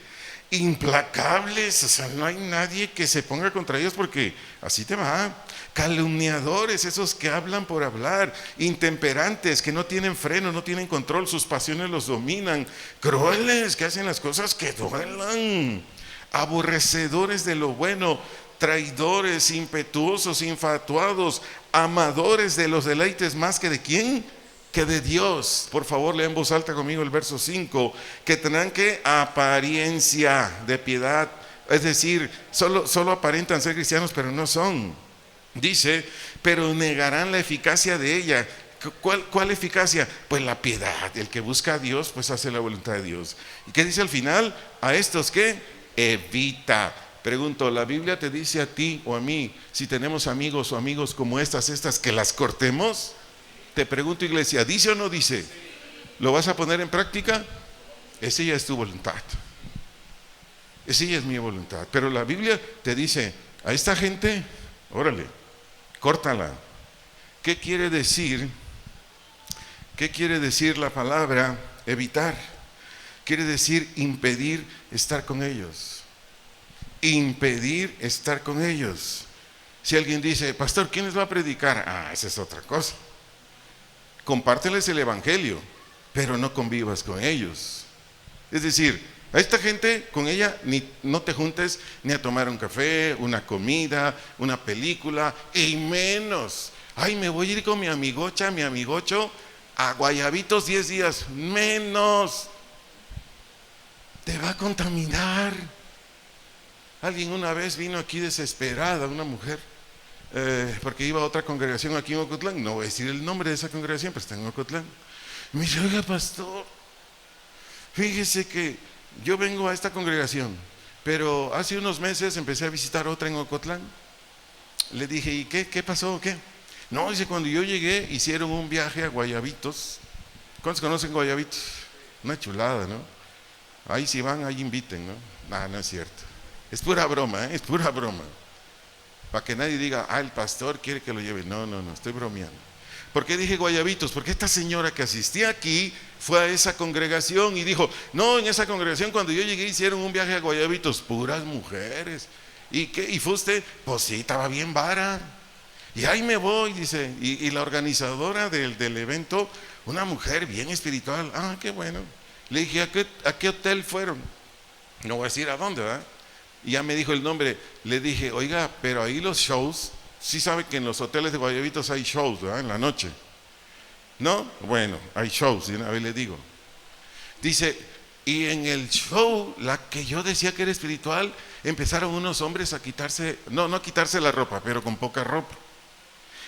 implacables, o sea, no hay nadie que se ponga contra ellos porque así te va, calumniadores, esos que hablan por hablar, intemperantes, que no tienen freno, no tienen control, sus pasiones los dominan, crueles, que hacen las cosas que duelan, aborrecedores de lo bueno, traidores, impetuosos, infatuados, amadores de los deleites más que de ¿quién? Que de Dios. Por favor, lea en voz alta conmigo el verso 5, que tendrán que apariencia de piedad, es decir, solo aparentan ser cristianos pero no son. Dice, pero negarán la eficacia de ella. ¿Cuál eficacia? Pues la piedad. El que busca a Dios pues hace la voluntad de Dios. ¿Y qué dice al final? A estos que evita. Pregunto, ¿la Biblia te dice a ti o a mí, si tenemos amigos o amigos como estas que las cortemos? Te pregunto, iglesia, ¿dice o no dice? ¿Lo vas a poner en práctica? Esa ya es tu voluntad. Esa ya es mi voluntad. Pero la Biblia te dice, a esta gente, órale, córtala. ¿Qué quiere decir? ¿Qué quiere decir la palabra evitar? Quiere decir impedir estar con ellos. Impedir estar con ellos. Si alguien dice, pastor, ¿quién les va a predicar? Esa es otra cosa. Compárteles el evangelio, pero no convivas con ellos. Es decir, a esta gente, con ella no te juntes ni a tomar un café, una comida, una película, y menos, me voy a ir con mi amigocha, mi amigocho a Guayabitos 10 días, menos. Te va a contaminar. Alguien una vez vino aquí desesperada, una mujer, porque iba a otra congregación aquí en Ocotlán, no voy a decir el nombre de esa congregación, pero está en Ocotlán. Me dice, oiga, pastor, fíjese que yo vengo a esta congregación, pero hace unos meses empecé a visitar otra en Ocotlán. Le dije, ¿y qué pasó? ¿Qué? No, dice, cuando yo llegué hicieron un viaje a Guayabitos. ¿Cuántos conocen Guayabitos? Una chulada, ¿no? Ahí si van, ahí inviten, ¿no? No es cierto. Es pura broma, es pura broma. Para que nadie diga, el pastor quiere que lo lleve. No, estoy bromeando. ¿Por qué dije Guayabitos? Porque esta señora que asistía aquí fue a esa congregación y dijo, no, en esa congregación cuando yo llegué hicieron un viaje a Guayabitos, puras mujeres. ¿Y qué? ¿Y fue usted? Pues sí, estaba bien vara. Y ahí me voy, dice, y la organizadora del evento, una mujer bien espiritual. Qué bueno. Le dije, ¿a qué hotel fueron? No voy a decir a dónde, ¿verdad? Y ya me dijo el nombre. Le dije, oiga, pero ahí los shows, sí sabe que en los hoteles de Guayabitos hay shows, ¿verdad? En la noche. ¿No? Bueno, hay shows, y una vez le digo. Dice, y en el show, la que yo decía que era espiritual, empezaron unos hombres a quitarse, no quitarse la ropa, pero con poca ropa.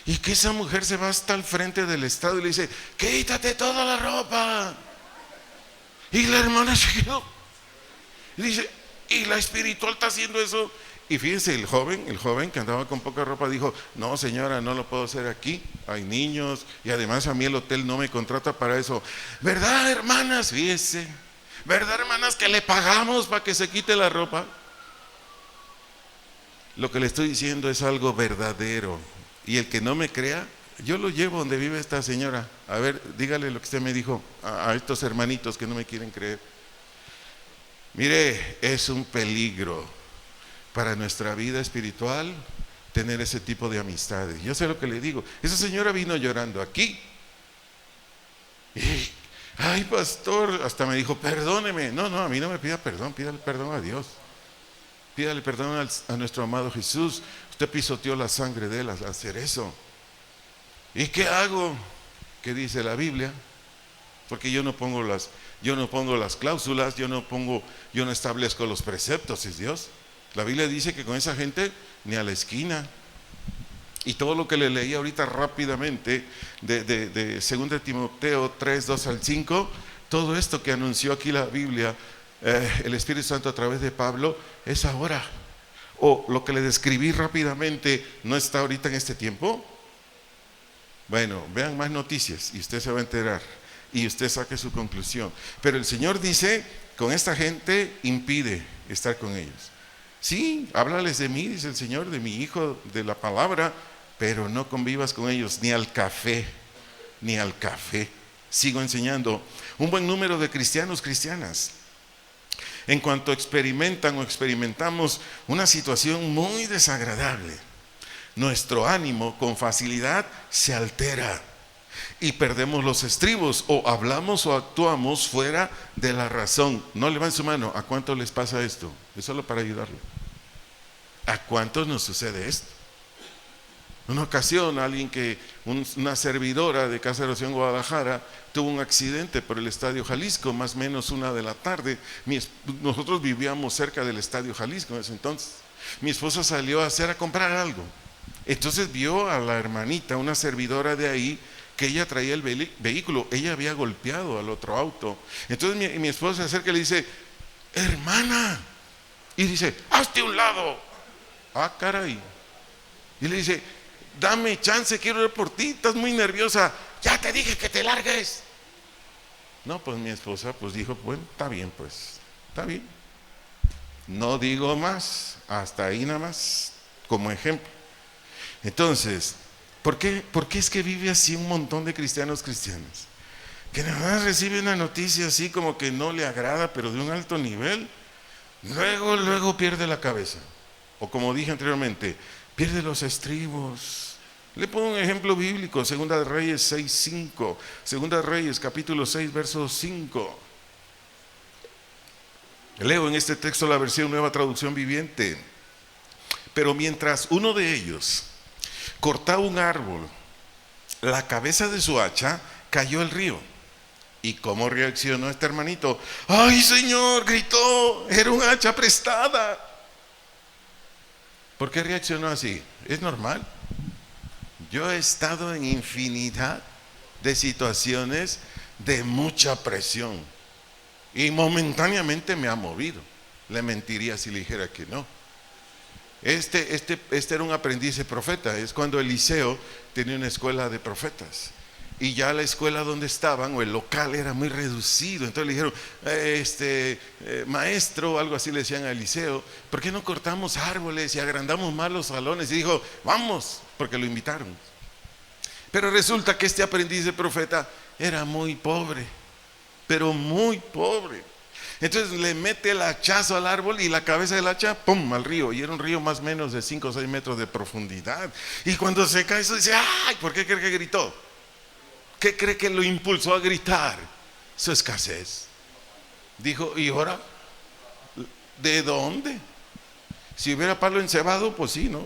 Y que esa mujer se va hasta el frente del estrado y le dice, quítate toda la ropa. Y la hermana se quedó. Y dice, ¿y la espiritual está haciendo eso? Y fíjense, el joven que andaba con poca ropa dijo, no señora, no lo puedo hacer aquí, hay niños y además a mí el hotel no me contrata para eso. ¿Verdad, hermanas? Fíjense, ¿verdad, hermanas, que le pagamos para que se quite la ropa? Lo que le estoy diciendo es algo verdadero. Y el que no me crea, yo lo llevo donde vive esta señora. A ver, dígale lo que usted me dijo a estos hermanitos que no me quieren creer. Mire, es un peligro para nuestra vida espiritual tener ese tipo de amistades. Yo sé lo que le digo. Esa señora vino llorando aquí. Y, pastor, hasta me dijo, perdóneme. No, a mí no me pida perdón, pídale perdón a Dios. Pídale perdón a nuestro amado Jesús. Usted pisoteó la sangre de él al hacer eso. ¿Y qué hago? ¿Qué dice la Biblia? Porque yo no pongo las cláusulas, yo no establezco los preceptos, es Dios. La Biblia dice que con esa gente ni a la esquina. Y todo lo que le leí ahorita rápidamente de 2 Timoteo 3, 2 al 5, todo esto que anunció aquí la Biblia, el Espíritu Santo a través de Pablo, es ahora. O lo que le describí rápidamente, ¿no está ahorita en este tiempo? Bueno, vean más noticias y usted se va a enterar y usted saque su conclusión. Pero el Señor dice, con esta gente impide estar con ellos. Sí, háblales de mí, dice el Señor, de mi hijo, de la palabra, pero no convivas con ellos, ni al café. Sigo enseñando. Un buen número de cristianas, en cuanto experimentamos una situación muy desagradable, nuestro ánimo con facilidad se altera y perdemos los estribos, o hablamos o actuamos fuera de la razón. No levanten su mano. ¿A cuántos les pasa esto? Es solo para ayudarlo. ¿A cuántos nos sucede esto? Una ocasión, una servidora de Casa de Oración Guadalajara tuvo un accidente por el Estadio Jalisco, más o menos 1 de la tarde. Nosotros vivíamos cerca del Estadio Jalisco en ese entonces. Mi esposa salió a comprar algo. Entonces vio a la hermanita, una servidora de ahí, que ella traía el vehículo. Ella había golpeado al otro auto. Entonces mi esposa se acerca y le dice, hermana, y dice, hazte un lado. Caray. Y le dice, dame chance, quiero ir por ti, estás muy nerviosa. Ya te dije que te largues. No, pues mi esposa pues dijo, bueno, está bien, está bien. No digo más, hasta ahí nada más, como ejemplo. Entonces, ¿por qué es que vive así un montón de cristianos? Que nada más recibe una noticia así como que no le agrada, pero de un alto nivel, luego pierde la cabeza. O como dije anteriormente, pierde los estribos. Le pongo un ejemplo bíblico, Segunda de Reyes 6:5, Segunda de Reyes capítulo 6, verso 5. Leo en este texto la versión Nueva Traducción Viviente. Pero mientras uno de ellos cortaba un árbol, la cabeza de su hacha cayó al río. ¿Y cómo reaccionó este hermanito? ¡Ay, Señor! Gritó, era un hacha prestada. ¿Por qué reaccionó así? Es normal. Yo he estado en infinidad de situaciones de mucha presión y momentáneamente me ha movido. Le mentiría si le dijera que no. Este era un aprendiz de profeta. Es cuando Eliseo tenía una escuela de profetas y ya la escuela donde estaban o el local era muy reducido. Entonces le dijeron, maestro, algo así le decían a Eliseo, ¿por qué no cortamos árboles y agrandamos más los salones? Y dijo, vamos, porque lo invitaron. Pero resulta que este aprendiz de profeta era muy pobre, pero muy pobre. Entonces le mete el hachazo al árbol y la cabeza del hacha, ¡pum!, al río. Y era un río más o menos de 5 o 6 metros de profundidad. Y cuando se cae eso dice, ¡ay! ¿Por qué cree que gritó? ¿Qué cree que lo impulsó a gritar? Su escasez. Dijo, ¿y ahora? ¿De dónde? Si hubiera palo encebado, pues sí, ¿no?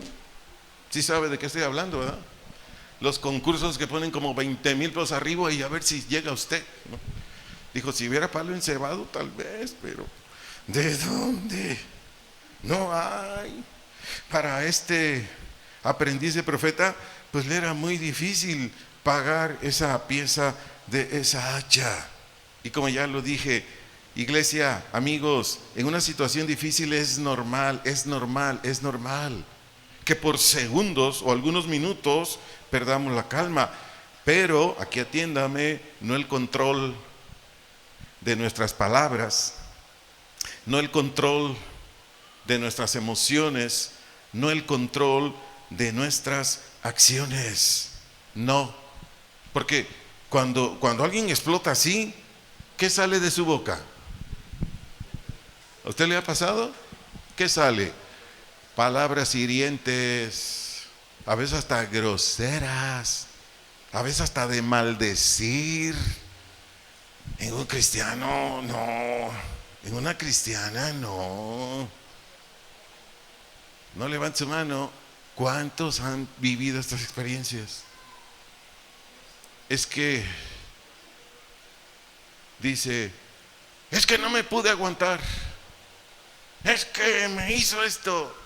Sí sabe de qué estoy hablando, ¿verdad? Los concursos que ponen como 20,000 pesos arriba y a ver si llega usted, ¿no? Dijo, si hubiera palo encebado, tal vez, pero ¿de dónde? No hay. Para este aprendiz de profeta, pues le era muy difícil pagar esa pieza de esa hacha. Y como ya lo dije, iglesia, amigos, en una situación difícil es normal que por segundos o algunos minutos perdamos la calma. Pero, aquí atiéndame, no el control de nuestras palabras, no el control de nuestras emociones, no el control de nuestras acciones. No, porque cuando alguien explota así, ¿qué sale de su boca? ¿A usted le ha pasado? ¿Qué sale? Palabras hirientes, a veces hasta groseras, a veces hasta de maldecir. En un cristiano, no. En una cristiana, no. No levante su mano. ¿Cuántos han vivido estas experiencias? Es que dice, es que no me pude aguantar. Es que me hizo esto.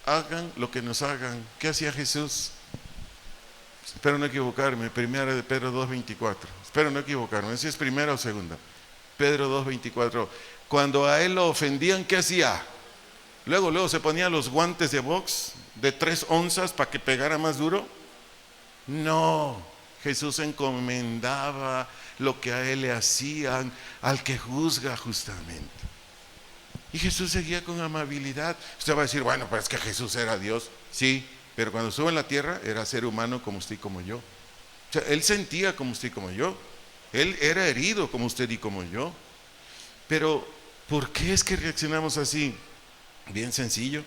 Hagan lo que nos hagan. ¿Qué hacía Jesús? Espero no equivocarme. Primera de Pedro 2:24. Espero no equivocarme. ¿Si es primera o segunda? Pedro 2:24. Cuando a él lo ofendían, ¿qué hacía? Luego se ponía los guantes de box de 3 onzas para que pegara más duro. No, Jesús encomendaba lo que a él le hacían al que juzga justamente. Y Jesús seguía con amabilidad. Usted va a decir, bueno, pues es que Jesús era Dios. Sí, pero cuando estuvo en la tierra era ser humano como usted y como yo. O sea, él sentía como usted y como yo. Él era herido como usted y como yo. Pero, ¿por qué es que reaccionamos así? Bien sencillo.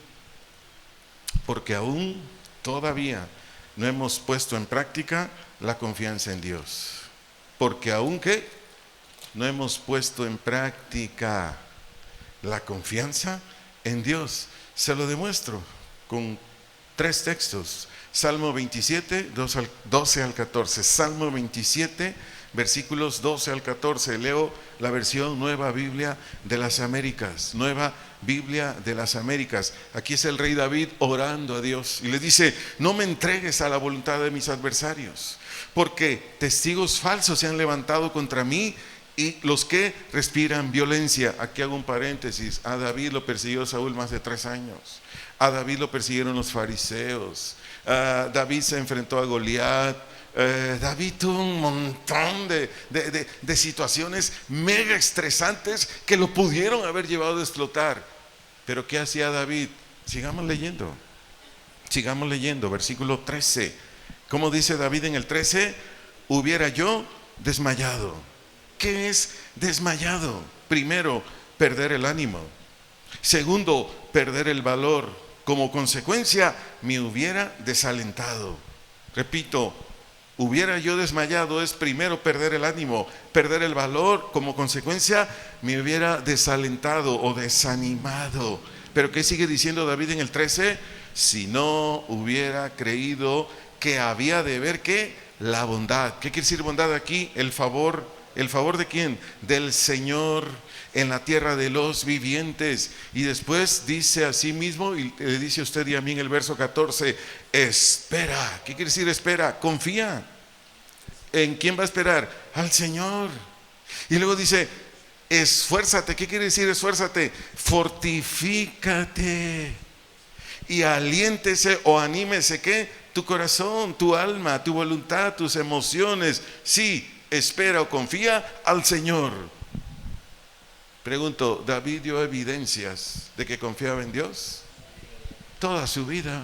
Porque aún todavía no hemos puesto en práctica la confianza en Dios. Porque aún que no hemos puesto en práctica la confianza en Dios. Se lo demuestro con 3 textos. Salmo 27, 12 al 14. Salmo 27, versículos 12 al 14. Leo la versión Nueva Biblia de las Américas. Nueva Biblia de las Américas. Aquí es el rey David orando a Dios y le dice, no me entregues a la voluntad de mis adversarios, porque testigos falsos se han levantado contra mí y los que respiran violencia. Aquí hago un paréntesis. A David lo persiguió Saúl más de 3 años. A David lo persiguieron los fariseos. David se enfrentó a Goliat David tuvo un montón de situaciones mega estresantes que lo pudieron haber llevado a explotar. Pero ¿qué hacía David? Sigamos leyendo, versículo 13. ¿Cómo dice David en el 13? Hubiera yo desmayado. ¿Qué es desmayado? Primero, perder el ánimo. Segundo, perder el valor. Como consecuencia, me hubiera desalentado. Repito, hubiera yo desmayado es primero perder el ánimo, perder el valor. Como consecuencia, me hubiera desalentado o desanimado. Pero ¿qué sigue diciendo David en el 13? Si no hubiera creído que había de ver ¿qué? La bondad. ¿Qué quiere decir bondad aquí? El favor. ¿El favor de quién? Del Señor en la tierra de los vivientes. Y después dice a sí mismo, y le dice a usted y a mí en el verso 14, espera. ¿Qué quiere decir espera? Confía. ¿En quién va a esperar? Al Señor. Y luego dice, esfuérzate. ¿Qué quiere decir esfuérzate? Fortifícate. Y aliéntese o anímese, ¿qué? Tu corazón, tu alma, tu voluntad, tus emociones. Sí, espera o confía al Señor. Pregunto, ¿David dio evidencias de que confiaba en Dios? Toda su vida.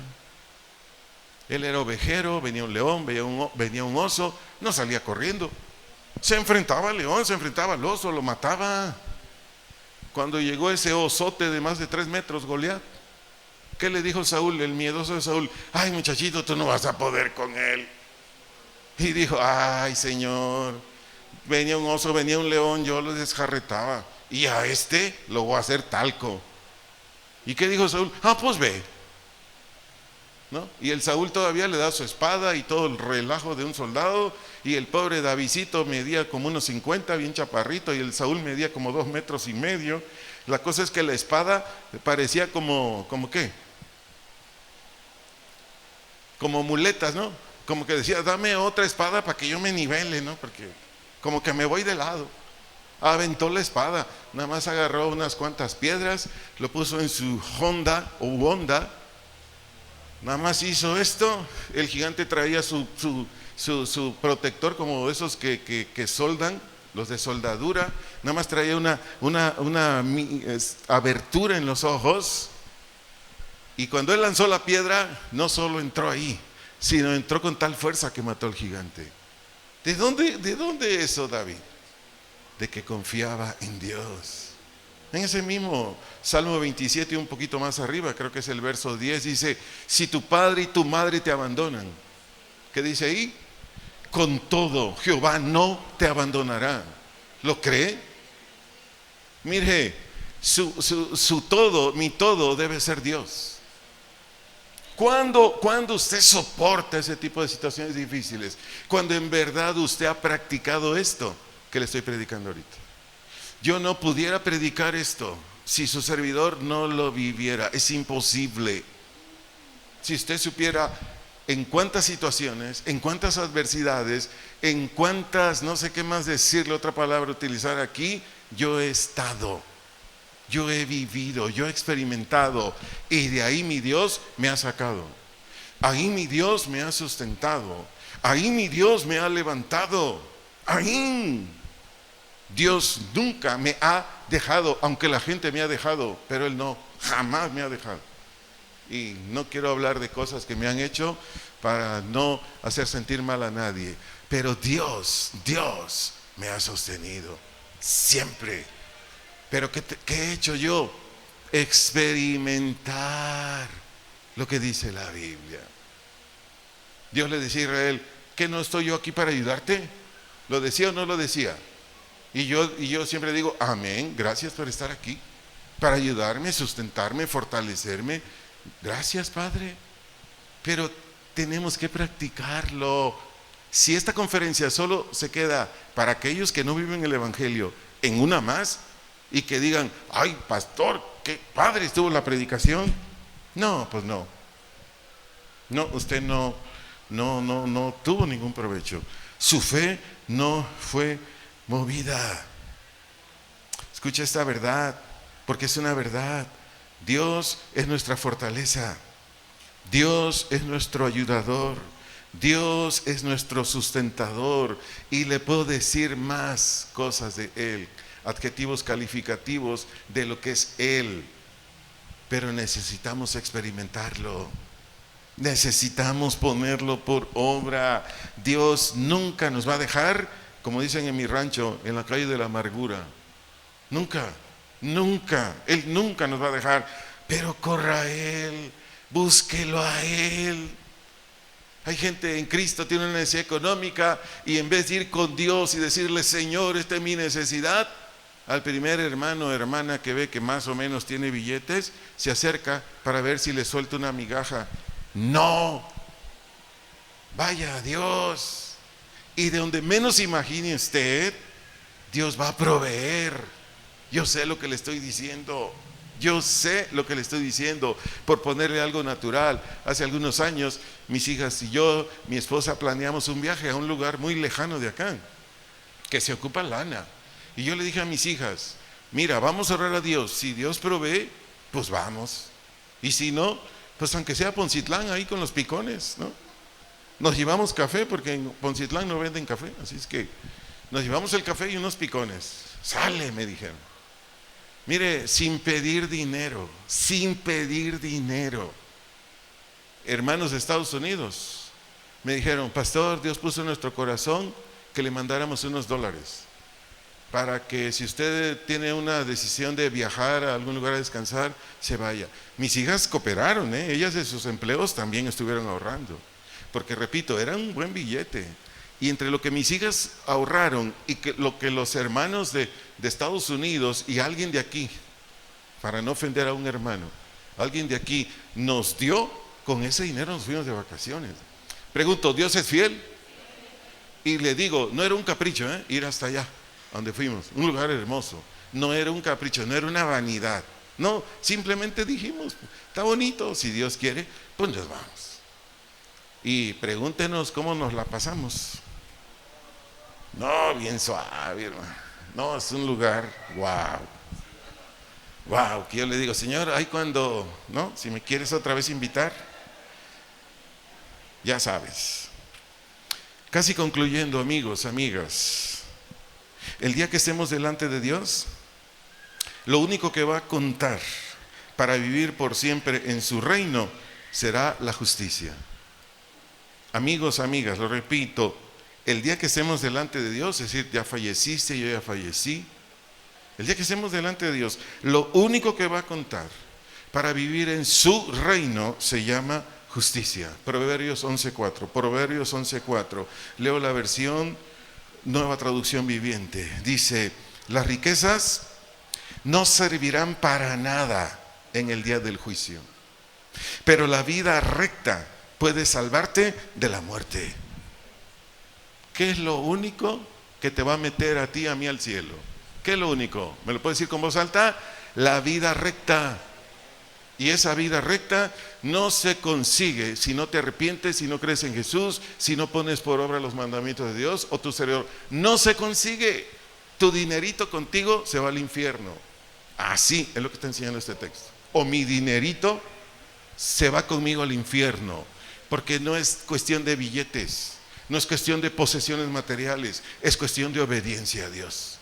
Él era ovejero, venía un león, venía un oso, no salía corriendo. Se enfrentaba al león, se enfrentaba al oso, lo mataba. Cuando llegó ese osote de más de 3 metros, Goliat, ¿qué le dijo Saúl, el miedoso de Saúl? Ay, muchachito, tú no vas a poder con él. Y dijo, ay, Señor, venía un oso, venía un león, yo lo desjarretaba. Y a este lo voy a hacer talco. ¿Y qué dijo Saúl? Ah, pues ve. ¿No? Y el Saúl todavía le da su espada y todo el relajo de un soldado. Y el pobre Davidcito medía como unos 50, bien chaparrito. Y el Saúl medía como 2 metros y medio. La cosa es que la espada parecía como ¿qué? Como muletas, ¿no? Como que decía, dame otra espada para que yo me nivele, ¿no? Porque como que me voy de lado. Aventó la espada, nada más agarró unas cuantas piedras, lo puso en su honda, nada más hizo esto. El gigante traía su protector, como esos que soldan, los de soldadura. Nada más traía una abertura en los ojos. Y cuando él lanzó la piedra, no solo entró ahí, sino entró con tal fuerza que mató al gigante. ¿De dónde eso, David? De que confiaba en Dios. En ese mismo Salmo 27, un poquito más arriba, creo que es el verso 10, dice, si tu padre y tu madre te abandonan, ¿qué dice ahí? Con todo, Jehová no te abandonará. ¿Lo cree? Mire, su todo, mi todo debe ser Dios. ¿Cuándo usted soporta ese tipo de situaciones difíciles? Cuando en verdad usted ha practicado esto que le estoy predicando ahorita. Yo no pudiera predicar esto si su servidor no lo viviera. Es imposible. Si usted supiera en cuántas situaciones, en cuántas adversidades, en cuántas, no sé qué más decirle, otra palabra utilizar aquí, yo he estado, yo he vivido, yo he experimentado, y de ahí mi Dios me ha sacado. Ahí mi Dios me ha sustentado. Ahí mi Dios me ha levantado. Ahí Dios nunca me ha dejado, aunque la gente me ha dejado, pero Él no, jamás me ha dejado. Y no quiero hablar de cosas que me han hecho para no hacer sentir mal a nadie, pero Dios me ha sostenido siempre. Pero ¿qué he hecho yo? Experimentar lo que dice la Biblia. Dios le decía a Israel, ¿qué no estoy yo aquí para ayudarte? ¿Lo decía o no lo decía? Y yo siempre digo, amén, gracias por estar aquí, para ayudarme, sustentarme, fortalecerme. Gracias, Padre. Pero tenemos que practicarlo. Si esta conferencia solo se queda para aquellos que no viven el Evangelio en una más, y que digan, ay, pastor, qué padre estuvo la predicación. No, pues no. No, usted no tuvo ningún provecho. Su fe no fue movida. Escucha esta verdad, porque es una verdad. Dios es nuestra fortaleza. Dios es nuestro ayudador. Dios es nuestro sustentador y le puedo decir más cosas de Él, adjetivos calificativos de lo que es Él, pero necesitamos experimentarlo, necesitamos ponerlo por obra. Dios nunca nos va a dejar, como dicen en mi rancho, en la calle de la amargura. Nunca, nunca, Él nunca nos va a dejar, pero corra a Él, búsquelo a Él. Hay gente en Cristo, tiene una necesidad económica y en vez de ir con Dios y decirle, Señor, esta es mi necesidad, al primer hermano o hermana que ve que más o menos tiene billetes, se acerca para ver si le suelta una migaja. No, vaya a Dios. Y de donde menos imagine usted, Dios va a proveer. Yo sé lo que le estoy diciendo. Yo sé lo que le estoy diciendo. Por ponerle algo natural, hace algunos años mis hijas y yo, mi esposa, planeamos un viaje a un lugar muy lejano de acá, que se ocupa lana. Y yo le dije a mis hijas, mira, vamos a orar a Dios. Si Dios provee, pues vamos. Y si no, pues aunque sea Poncitlán ahí con los picones, ¿no? Nos llevamos café porque en Poncitlán no venden café, así es que nos llevamos el café y unos picones. Sale, me dijeron. Mire, sin pedir dinero, sin pedir dinero. Hermanos de Estados Unidos me dijeron, pastor, Dios puso en nuestro corazón que le mandáramos unos dólares para que si usted tiene una decisión de viajar a algún lugar a descansar, se vaya. Mis hijas cooperaron, ellas de sus empleos también estuvieron ahorrando, porque repito, era un buen billete. Y entre lo que mis hijas ahorraron y lo que los hermanos de Estados Unidos y alguien de aquí, para no ofender a un hermano, alguien de aquí nos dio, con ese dinero nos fuimos de vacaciones. Pregunto, ¿Dios es fiel? Y le digo, no era un capricho, ir hasta allá, donde fuimos, un lugar hermoso. No era un capricho, no era una vanidad. No, simplemente dijimos, está bonito, si Dios quiere, pues nos vamos. Y pregúntenos cómo nos la pasamos. No, bien suave, hermano. No, es un lugar, wow, que yo le digo, Señor, ahí cuando, ¿no? Si me quieres otra vez invitar, ya sabes. Casi concluyendo, amigos, amigas, el día que estemos delante de Dios, lo único que va a contar para vivir por siempre en su reino será la justicia. Amigos, amigas, lo repito, el día que estemos delante de Dios, es decir, ya falleciste, yo ya fallecí, el día que estemos delante de Dios, lo único que va a contar para vivir en su reino se llama justicia. Proverbios 11:4, Proverbios 11:4, leo la versión Nueva Traducción Viviente, dice, las riquezas no servirán para nada en el día del juicio, pero la vida recta puede salvarte de la muerte. ¿Qué es lo único que te va a meter a ti, a mí al cielo? ¿Qué es lo único? ¿Me lo puedes decir con voz alta? La vida recta. Y esa vida recta no se consigue si no te arrepientes, si no crees en Jesús, si no pones por obra los mandamientos de Dios o tu servidor. No se consigue. Tu dinerito contigo se va al infierno. Así es lo que está enseñando este texto. O mi dinerito se va conmigo al infierno. Porque no es cuestión de billetes, no es cuestión de posesiones materiales, es cuestión de obediencia a Dios.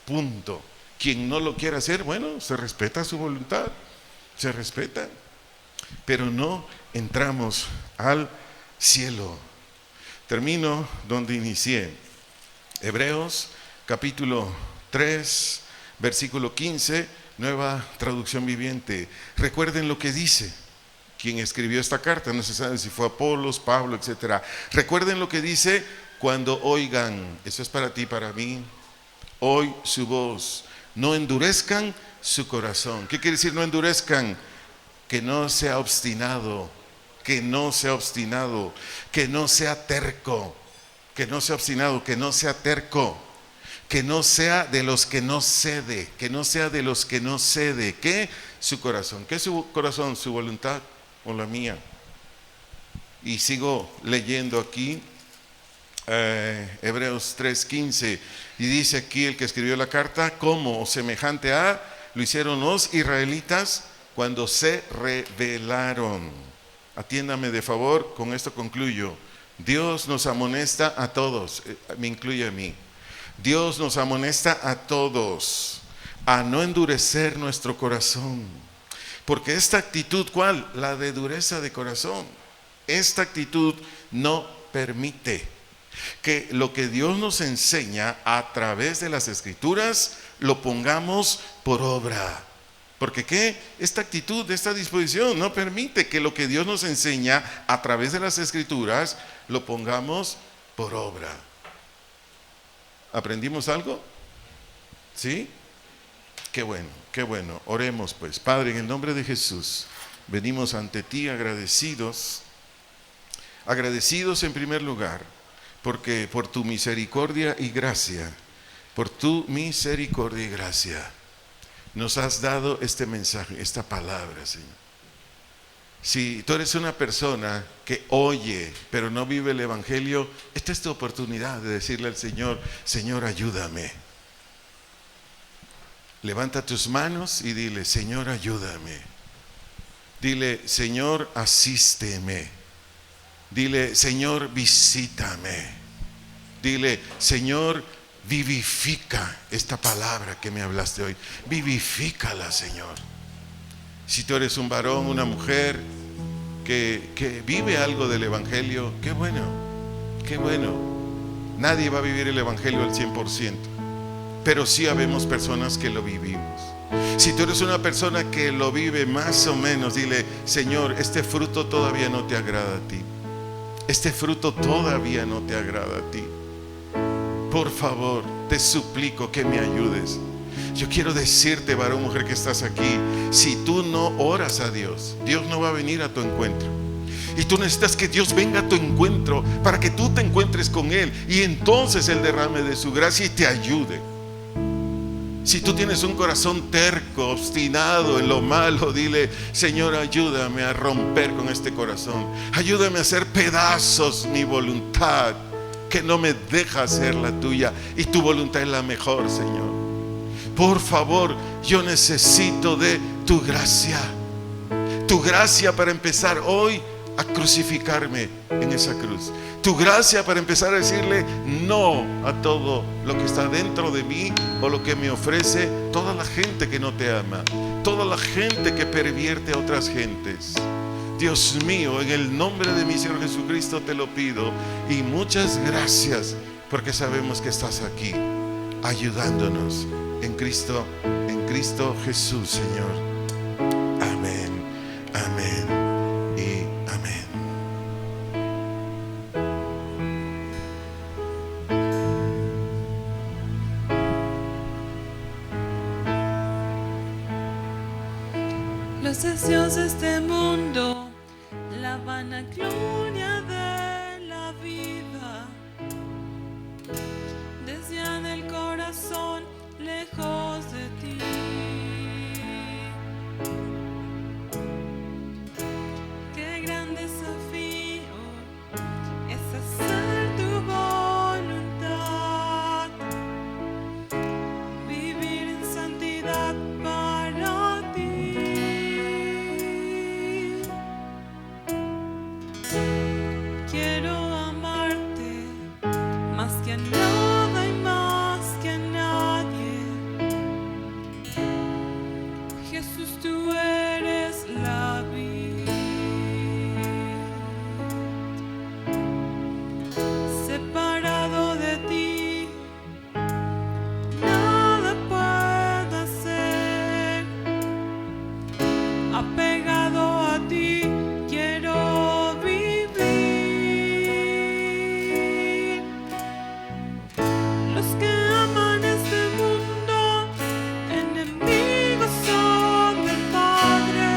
Punto. Quien no lo quiera hacer, bueno, se respeta su voluntad, se respeta, pero no entramos al cielo. Termino donde inicié. Hebreos capítulo 3, versículo 15, Nueva Traducción Viviente. Recuerden lo que dice quien escribió esta carta, no se sabe si fue Apolos, Pablo, etc. Recuerden lo que dice, cuando oigan, eso es para ti, para mí, hoy su voz, no endurezcan su corazón. ¿Qué quiere decir no endurezcan? Que no sea obstinado, que no sea obstinado, que no sea terco, que no sea obstinado, que no sea terco, que no sea de los que no cede, que no sea de los que no cede. ¿Qué? Su corazón. ¿Qué es su corazón? Su voluntad o la mía. Y sigo leyendo aquí Hebreos 3:15, y dice aquí el que escribió la carta, como semejante a lo hicieron los israelitas cuando se rebelaron. Atiéndame de favor, con esto concluyo. Dios nos amonesta a todos, me incluye a mí. Dios nos amonesta a todos a no endurecer nuestro corazón. Porque esta actitud, ¿cuál? La de dureza de corazón. Esta actitud no permite que lo que Dios nos enseña a través de las Escrituras lo pongamos por obra. Porque ¿qué? Esta actitud, esta disposición no permite que lo que Dios nos enseña a través de las Escrituras lo pongamos por obra. ¿Aprendimos algo? ¿Sí? Qué bueno, qué bueno. Oremos pues. Padre, en el nombre de Jesús, venimos ante ti agradecidos en primer lugar, porque por tu misericordia y gracia, nos has dado este mensaje, esta palabra, Señor. Si tú eres una persona que oye, pero no vive el Evangelio, esta es tu oportunidad de decirle al Señor: Señor, ayúdame. Levanta tus manos y dile: Señor, ayúdame. Dile: Señor, asísteme. Dile: Señor, visítame. Dile: Señor, vivifica esta palabra que me hablaste hoy. Vivifícala, Señor. Si tú eres un varón, una mujer que vive algo del Evangelio, qué bueno, qué bueno. Nadie va a vivir el Evangelio al 100%, pero sí habemos personas que lo vivimos. Si tú eres una persona que lo vive más o menos, dile: Señor, este fruto todavía no te agrada a ti. Este fruto todavía no te agrada a ti. Por favor, te suplico que me ayudes. Yo quiero decirte, varón, mujer que estás aquí, si tú no oras a Dios, Dios no va a venir a tu encuentro. Y tú necesitas que Dios venga a tu encuentro para que tú te encuentres con Él, y entonces Él derrame de su gracia y te ayude. Si tú tienes un corazón terco, obstinado en lo malo, dile: Señor, ayúdame a romper con este corazón. Ayúdame a hacer pedazos mi voluntad, que no me deja hacer la tuya, y tu voluntad es la mejor, Señor. Por favor, yo necesito de tu gracia para empezar hoy a crucificarme en esa cruz. Tu gracia para empezar a decirle no a todo lo que está dentro de mí o lo que me ofrece toda la gente que no te ama, toda la gente que pervierte a otras gentes. Dios mío, en el nombre de mi Señor Jesucristo te lo pido, y muchas gracias porque sabemos que estás aquí ayudándonos en Cristo Jesús, Señor. Amén, amén y amén. Los deseos de este mundo, la vanagloria de la vida, desvían el corazón lejos de ti. Qué gran desafío es hacer tu voluntad, vivir en santidad para ti. Quiero amarte más que a nada y más que a nadie. Jesús, tú eres la vid. Separado de ti, nada puedo hacer. Apegado a ti, quiero vivir. Los que aman este mundo, enemigos son del Padre.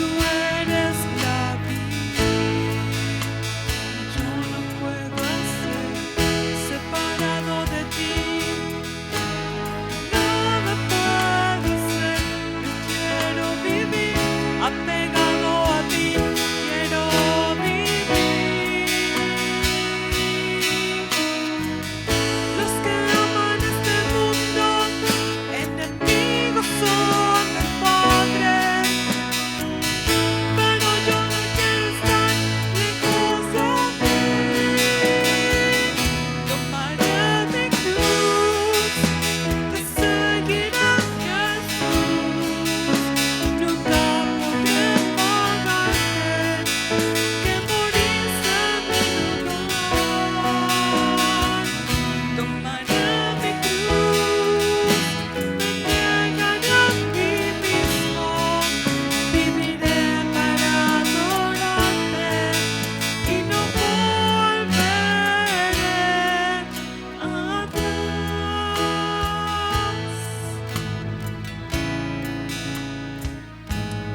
Tú eres la vida, yo no puedo ser separado de ti. Nada puedo ser, yo quiero vivir apegado a ti. Quiero vivir. Los que aman este mundo, enemigos son del Padre. Pero yo no quiero estar lejos de ti. Tomaré mi cruz, te seguiré, Jesús. Nunca podré pagarte que moriste en mi lugar. Tomaré mi cruz, me negaré a mí mismo, viviré para adorarte y no volveré atrás.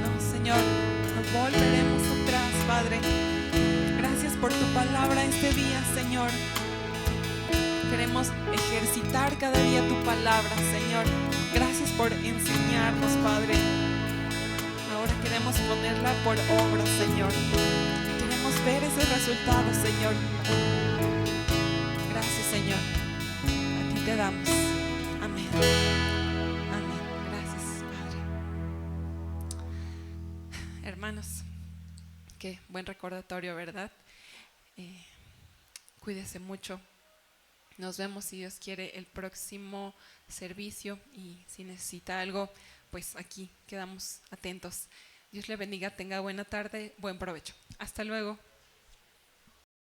No, Señor, no volveremos atrás, Padre. Gracias por tu palabra este día, Señor. Queremos ejercitar cada día tu palabra, Señor. Gracias por enseñarnos, Padre. Ahora queremos ponerla por obra, Señor. Queremos ver ese resultado, Señor. Gracias, Señor. A ti te damos. Amén. Amén. Gracias, Padre. Hermanos, qué buen recordatorio, ¿verdad? Cuídese mucho. Nos vemos, si Dios quiere, el próximo servicio, y si necesita algo, pues aquí quedamos atentos. Dios le bendiga, tenga buena tarde, buen provecho. Hasta luego.